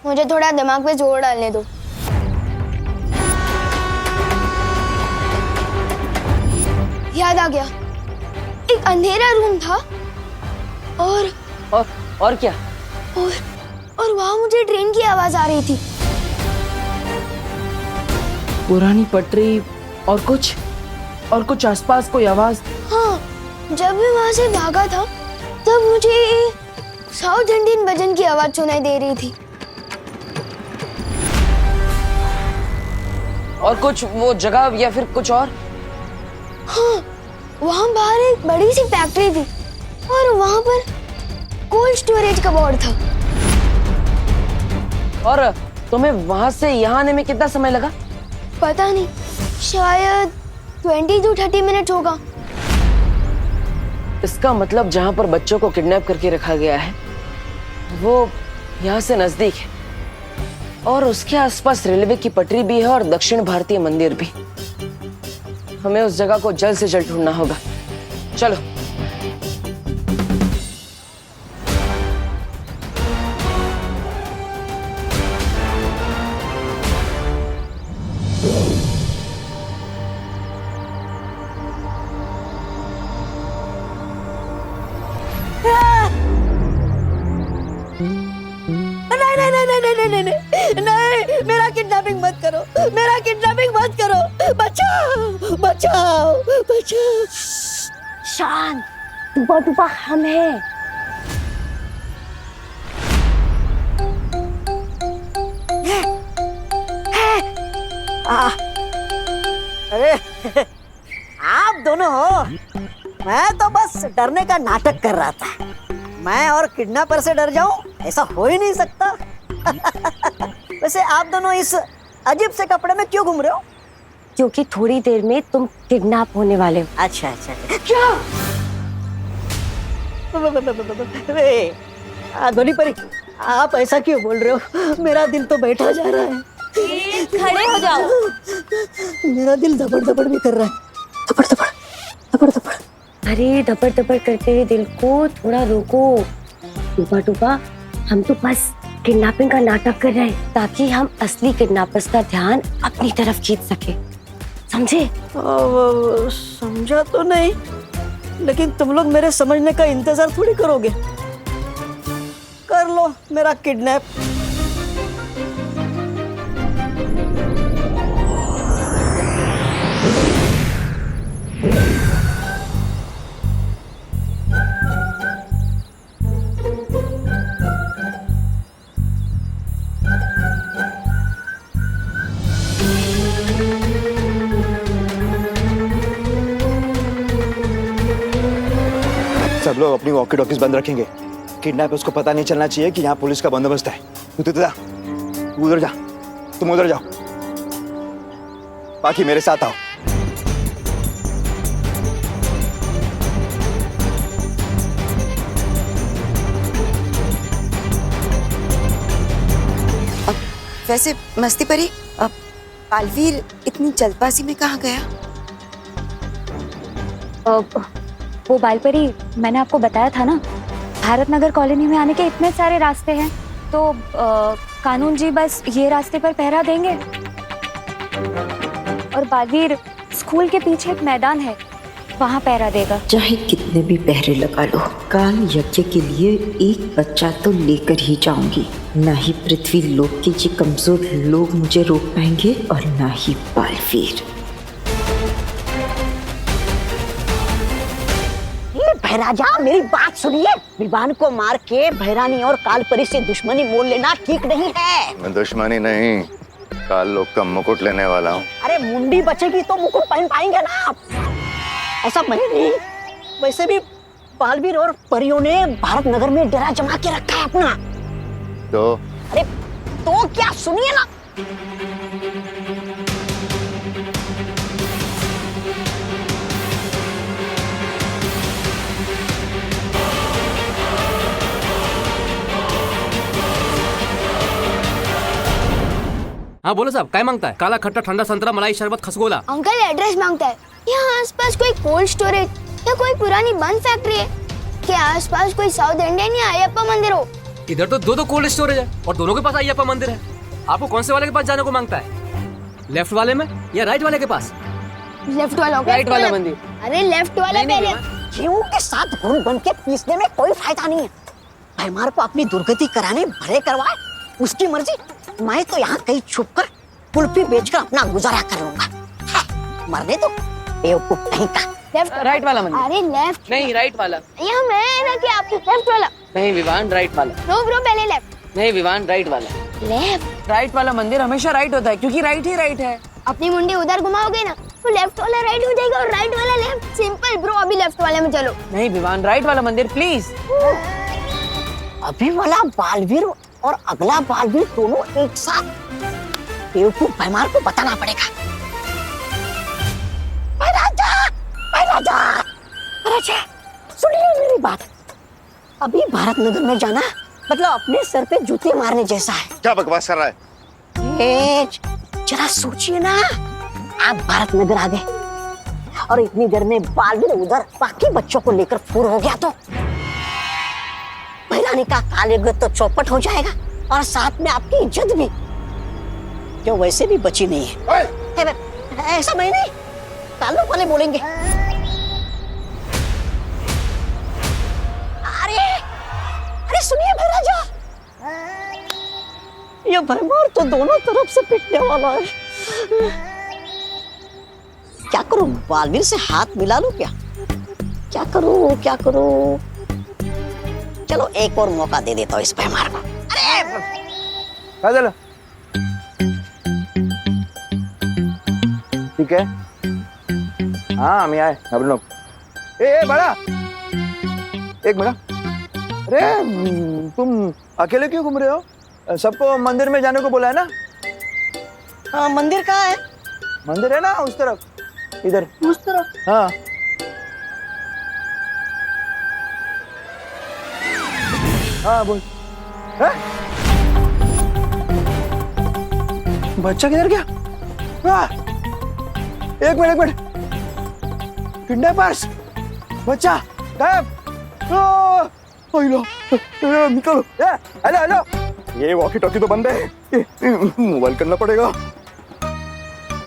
मुझे थोड़ा दिमाग पे जोर डालने दो। याद आ गया, एक अंधेरा रूम था और क्या? और वहां मुझे ट्रेन की आवाज आ रही थी। पुरानी पटरी और कुछ आसपास कोई आवाज? हाँ, जब मैं वहां से भागा था तब मुझे साउथ इंडियन भजन की आवाज सुनाई दे रही थी। और कुछ वो जगह या फिर कुछ और? हाँ, वहाँ बाहर एक बड़ी सी फैक्ट्री थी और वहाँ पर कोल्ड स्टोरेज का बोर्ड था। और तुम्हें वहां से यहाँ आने में कितना समय लगा? पता नहीं, शायद 20 to 30 मिनट होगा। इसका मतलब जहाँ पर बच्चों को किडनैप करके रखा गया है वो यहाँ से नजदीक है और उसके आसपास रेलवे की पटरी भी है और दक्षिण भारतीय मंदिर भी। हमें उस जगह को जल्द से जल्द ढूंढना होगा। चलो। नहीं, मेरा किडनैपिंग मत करो, मेरा किडनैपिंग मत करो। बचाओ बचाओ बचाओ। शांत, टुपा हम हैं। अरे आप दोनों हो? मैं तो बस डरने का नाटक कर रहा था। मैं और किडनैपर से डर जाऊं, ऐसा हो ही नहीं सकता। वैसे आप दोनों इस अजीब से कपड़े में क्यों घूम रहे हो? क्योंकि थोड़ी देर में तुम किडनैप होने वाले हो। अच्छा अच्छा। क्या? ध्वनि परी, आप ऐसा क्यों बोल रहे हो? मेरा दिल तो बैठा जा रहा है। खड़े हो जाओ। मेरा दिल धपड़ धपड़ भी कर रहा है। धपड़ धपड़ धपड़ धपड़। अरे धपड़ धपड़ करते हुए दिल को थोड़ा रोको। टुपा, हम तो बस किडनैपिंग का नाटक कर रहे हैं ताकि हम असली किडनैपर्स का ध्यान अपनी तरफ खींच सके, समझे? समझा तो नहीं। लेकिन तुम लोग मेरे समझने का इंतजार थोड़ी करोगे। कर लो मेरा किडनैप। सब लोग अपनी वॉकी टॉकीज बंद रखेंगे। किडनैपर्स को पता नहीं चलना चाहिए कि यहाँ पुलिस का बंदोबस्त है। तू उधर जा, तुम उधर जाओ, बाकी मेरे साथ आओ। वैसे मस्ती परी, अब बालवीर इतनी जल्दबाजी में कहाँ गया? वो बालपरी, मैंने आपको बताया था ना, भारत नगर कॉलोनी में आने के इतने सारे रास्ते हैं, तो कानून जी बस ये रास्ते पर पहरा देंगे। और बालवीर स्कूल के पीछे एक मैदान है, वहाँ पहरा देगा। चाहे कितने भी पहरे लगा लो, काल यज्ञ के लिए एक बच्चा तो लेकर ही जाऊंगी। ना ही पृथ्वी लोक के ये कमजोर लोग मुझे रोक पाएंगे और ना ही बालवीर। भैराजा, मेरी बात सुनिए। विवान को मार के भैरानी और कालपरी से दुश्मनी मोल लेना ठीक नहीं है। मैं दुश्मनी नहीं, काल लोग का मुकुट लेने वाला हूँ। अरे मुंडी बचेगी तो मुकुट पहन पाएंगे ना आप। ऐसा मैं नहीं। वैसे भी बालवीर और परियों ने भारत नगर में डेरा जमा के रखा है अपना। तो अरे तो क्या, सुनिए ना। हाँ बोलो साहब, क्या मांगता है? काला खट्टा ठंडा संतरा मलाई शरबत खसगोला। अंकल एड्रेस मांगता है। यहाँ आसपास कोई कोल्ड स्टोरेज या कोई पुरानी बंद फैक्ट्री है? क्या आसपास कोई साउथ इंडियन या अयप्पा मंदिर हो? इधर तो दो कोल्ड स्टोरेज है और दोनों के पास अयप्पा मंदिर है। आपको कौन से वाले के पास जाने को मांगता है? लेफ्ट वाले में या राइट वाले के पास? लेफ्ट वाला। राइट वाला मंदिर। अरे लेफ्ट वाला पहले। गेहूं के साथ घुन बन के पीसने में कोई फायदा नहीं है। भैमार को अपनी दुर्गति कराने भले करवाए, उसकी मर्जी। मैं तो यहाँ कहीं छुप कर कुल्फी बेचकर अपना गुजारा कर लूंगा। मरने तो बेवकूफ कहीं का। लेफ्ट राइट वाला मंदिर। अरे लेफ्ट नहीं, राइट वाला। यहाँ मैं ना कि आपको लेफ्ट वाला। नहीं विवान, राइट वाला। नो ब्रो, पहले लेफ्ट। नहीं विवान, राइट वाला। लेफ्ट। राइट वाला मंदिर हमेशा राइट होता है, क्योंकि राइट ही राइट है। अपनी मुंडी उधर घुमाओगे ना तो लेफ्ट वाला राइट हो जाएगा और राइट वाला लेफ्ट। सिंपल ब्रो, अभी लेफ्ट वाले में चलो। नहीं विवान, राइट वाला मंदिर प्लीज। अभी वाला बालवीर और अगला बालवीर दोनों एक साथ। बेवकूफ भैमार को बताना पड़ेगा। राजा, सुनिए मेरी बात। अभी भारत नगर में जाना मतलब अपने सर पे जूते मारने जैसा है। क्या बकवास कर रहा है? जरा सोचिए ना, आप भारत नगर आ गए और इतनी देर में बालवीर उधर बाकी बच्चों को लेकर फूर हो गया तो भैरानी का काले तो चौपट हो जाएगा और साथ में आपकी इज्जत भी, जो वैसे भी बची नहीं है। ऐसा मैं नहीं, कालों वाले बोलेंगे। अरे सुनिए भैराजा, ये भैमार तो दोनों तरफ से पिटने वाला है। क्या करूं, बालवीर से हाथ मिला लूं क्या? क्या करूं? चलो एक और मौका दे देता हूँ इस भैमार को। अरे ठीक है, हाँ हम आए अब लोग। ए बड़ा, एक मिनट। अरे तुम अकेले क्यों घूम रहे हो? सबको मंदिर में जाने को बोला है ना? हाँ, मंदिर कहाँ है? मंदिर है ना उस तरफ, इधर उस तरफ। हाँ हाँ बोल। बच्चा किधर गया? एक मिनट, किडनैपर्स, बच्चा गायब। निकलो। हेलो, ये वॉकी टॉकी तो बंद है, मोबाइल करना पड़ेगा।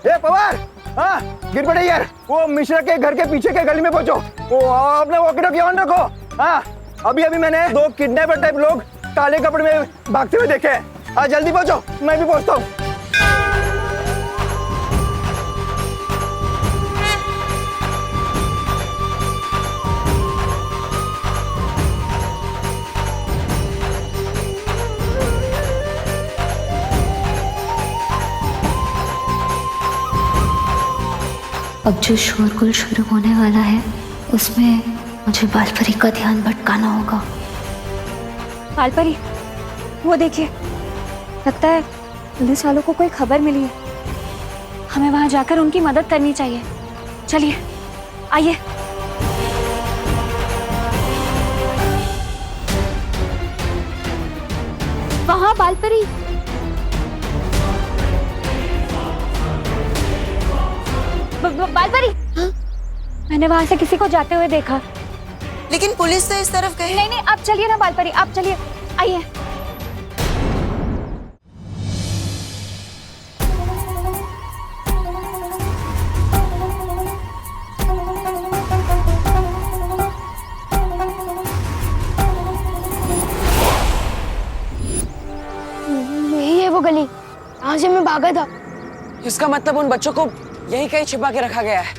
ए पवार, हाँ गिर पड़े यार। वो मिश्रा के घर के पीछे के गली में पहुंचो। वो अपने वॉकी टॉकी ऑन रखो। हाँ अभी अभी मैंने 2 किडनैपर टाइप लोग काले कपड़े में भागते हुए देखे हैं। हाँ जल्दी पहुंचो, मैं भी पहुंचता हूँ। अब जो शोरगुल शुरू होने वाला है उसमें मुझे बालपरी का ध्यान भटकाना होगा। बालपरी, वो देखिए, लगता है पुलिस वालों को कोई खबर मिली है। हमें वहां जाकर उनकी मदद करनी चाहिए। चलिए आइए। वहां बालपरी। बालपरी, मैंने वहां से किसी को जाते हुए देखा। लेकिन पुलिस तो इस तरफ गई। नहीं, आप चलिए ना बालपरी, आप चलिए, आइए। यही है वो गली, यहाँ से मैं भागा था। इसका मतलब उन बच्चों को यही कहीं छिपा के रखा गया है।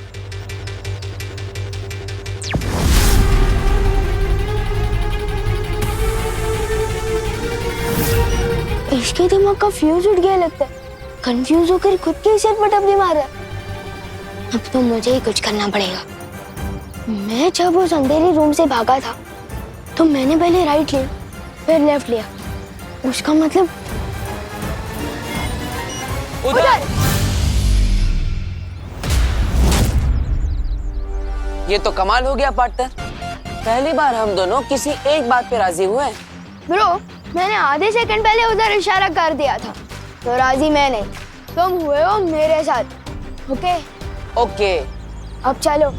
इसके दिमाग का फ्यूज उठ गया लगता है। कंफ्यूज होकर खुद के सिर पर टपली मार रहा है। अब तो मुझे ही कुछ करना पड़ेगा। मैं जब उस अंधेरे रूम से भागा था तो मैंने पहले राइट लिया फिर लेफ्ट लिया। उसका मतलब उधर। ये तो कमाल हो गया पार्टनर। पहली बार हम दोनों किसी एक बात पे राजी हुए हैं। ब्रो, मैंने आधे सेकंड पहले उधर इशारा कर दिया था तो राजी मैं नहीं, तुम हुए हो मेरे साथ। ओके ओके, अब चलो।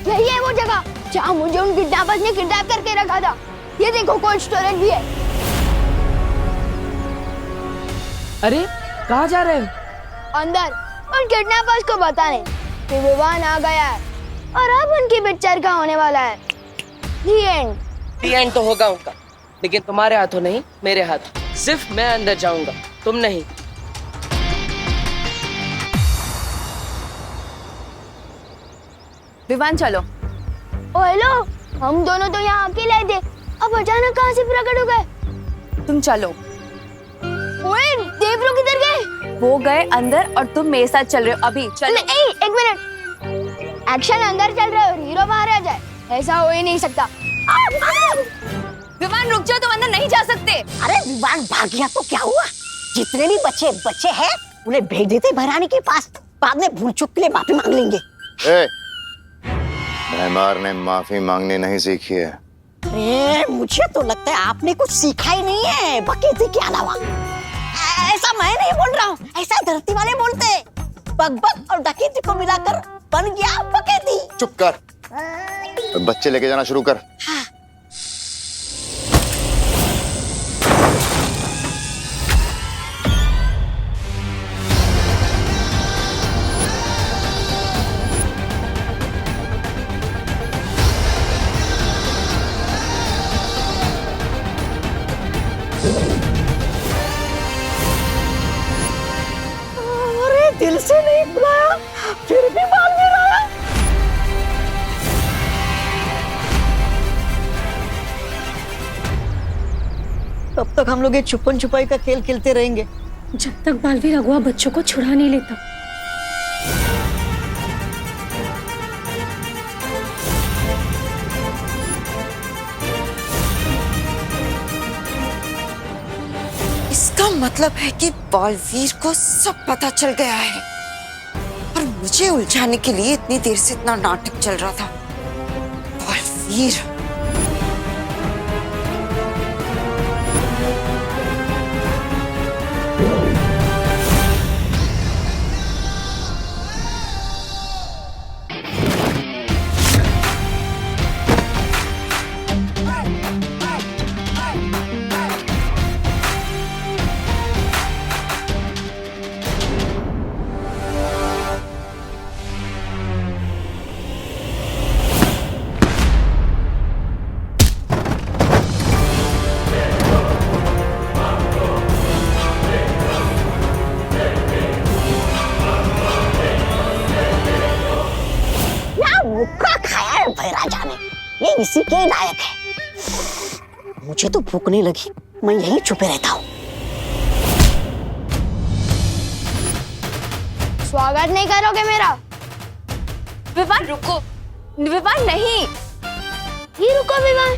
यही है वो जगह जहाँ मुझे उन किडनैपर्स ने किडनैप करके रखा था। ये देखो कोल्ड स्टोरेज भी है। अरे कहाँ जा रहे हैं? अंदर उन किडनैपर्स को बताने कि विवान आ गया है और अब उनकी पिक्चर का होने वाला है। The end। The end तो होगा उनका, लेकिन तुम्हारे हाथों नहीं, मेरे हाथ। सिर्फ मैं अंदर जाऊंगा, तुम नहीं। विवान चलो। ओ हेलो, हम दोनों तो यहाँ अकेले थे, अब अचानक कहाँ से प्रकट हो गए? तुम चलो। ओए, देवरू किधर गए? वो गए अंदर और तुम मेरे साथ चल रहे हो अभी। चलो। एक मिनट, एक्शन अंदर चल रहा है और हीरो बाहर आ जाए, ऐसा हो ही नहीं सकता। विवान रुक जाओ, तुम अंदर नहीं जा सकते। अरे विवान भाग गया तो क्या हुआ? जितने भी बच्चे हैं उन्हें भेज देते भरानी के पास, बाद में भूल चूक के लिए माफी मांग लेंगे। मेहमार ने माफी मांगनी नहीं सीखी है। अरे मुझे तो लगता है आपने कुछ सीखा ही नहीं है बकेती के अलावा। ऐसा मैं नहीं बोल रहा हूँ, ऐसा धरती वाले बोलते हैं। बकबक और डकैती को मिलाकर बन गया बकेती। चुप कर, बच्चे लेके जाना शुरू कर। हाँ। अरे दिल से नहीं बुलाया, फिर भी बालवीर आया। तब तक हम लोग ये छुपन छुपाई का खेल खेलते रहेंगे जब तक बालवीर अगुआ बच्चों को छुड़ा नहीं लेता। इसका मतलब है कि बालवीर को सब पता चल गया है और मुझे उलझाने के लिए इतनी देर से इतना नाटक चल रहा था। बालवीर इसी के लायक है। मुझे तो भूख नहीं लगी, मैं यहीं छुपे रहता हूँ। स्वागत नहीं करोगे मेरा? विवान रुको, विवान नहीं। ही रुको विवान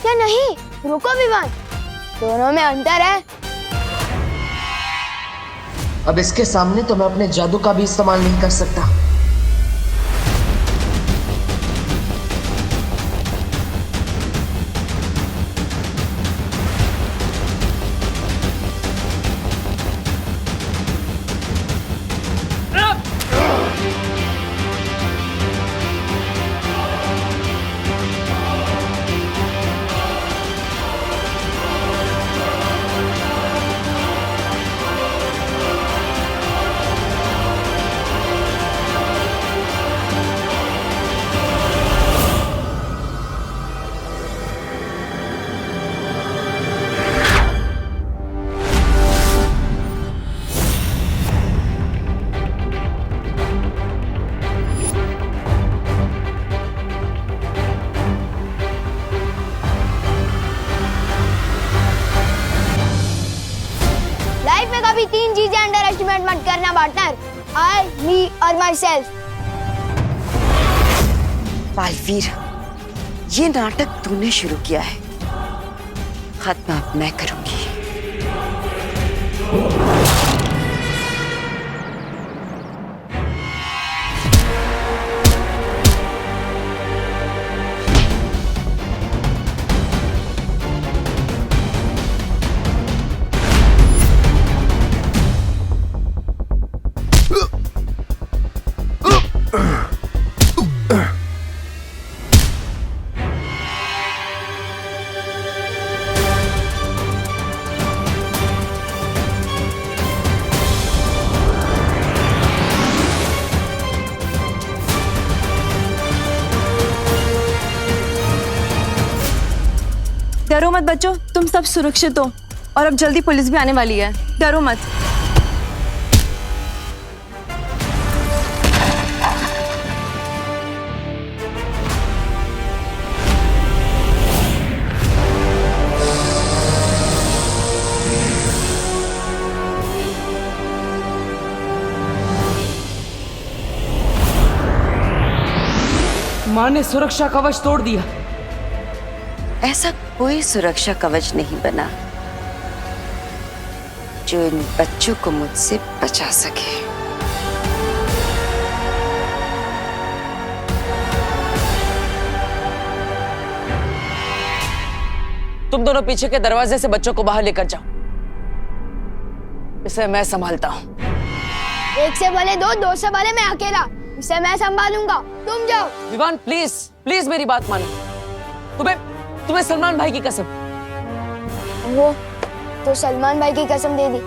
या नहीं? रुको विवान, दोनों में अंतर है। अब इसके सामने तो मैं अपने जादू का भी इस्तेमाल नहीं कर सकता। लाइफ में कभी तीन चीजें अंडर एस्टिमेट मत करना पार्टनर, आई, मी और माई सेल्फ। बालवीर, ये नाटक तूने शुरू किया है, खत्म अब मैं करूंगी। डरो मत बच्चों, तुम सब सुरक्षित हो और अब जल्दी पुलिस भी आने वाली है, डरो मत। माँ ने सुरक्षा कवच तोड़ दिया। ऐसा कोई सुरक्षा कवच नहीं बना जो इन बच्चों को मुझसे बचा सके। तुम दोनों पीछे के दरवाजे से बच्चों को बाहर लेकर जाओ, इसे मैं संभालता हूँ। एक से भले दो, दो से भले मैं अकेला, इसे मैं संभालूंगा, तुम जाओ। विवान प्लीज प्लीज मेरी बात मानो। तुम्हें सलमान भाई की कसम। वो तो सलमान भाई की कसम दे दी,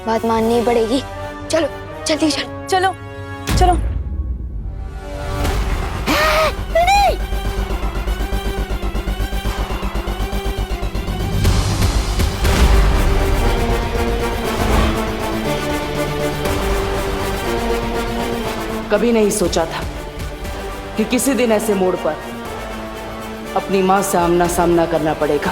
बात माननी पड़ेगी। चलो जल्दी चलो चलो चलो। कभी नहीं सोचा था कि किसी दिन ऐसे मोड़ पर अपनी माँ से आमना सामना करना पड़ेगा।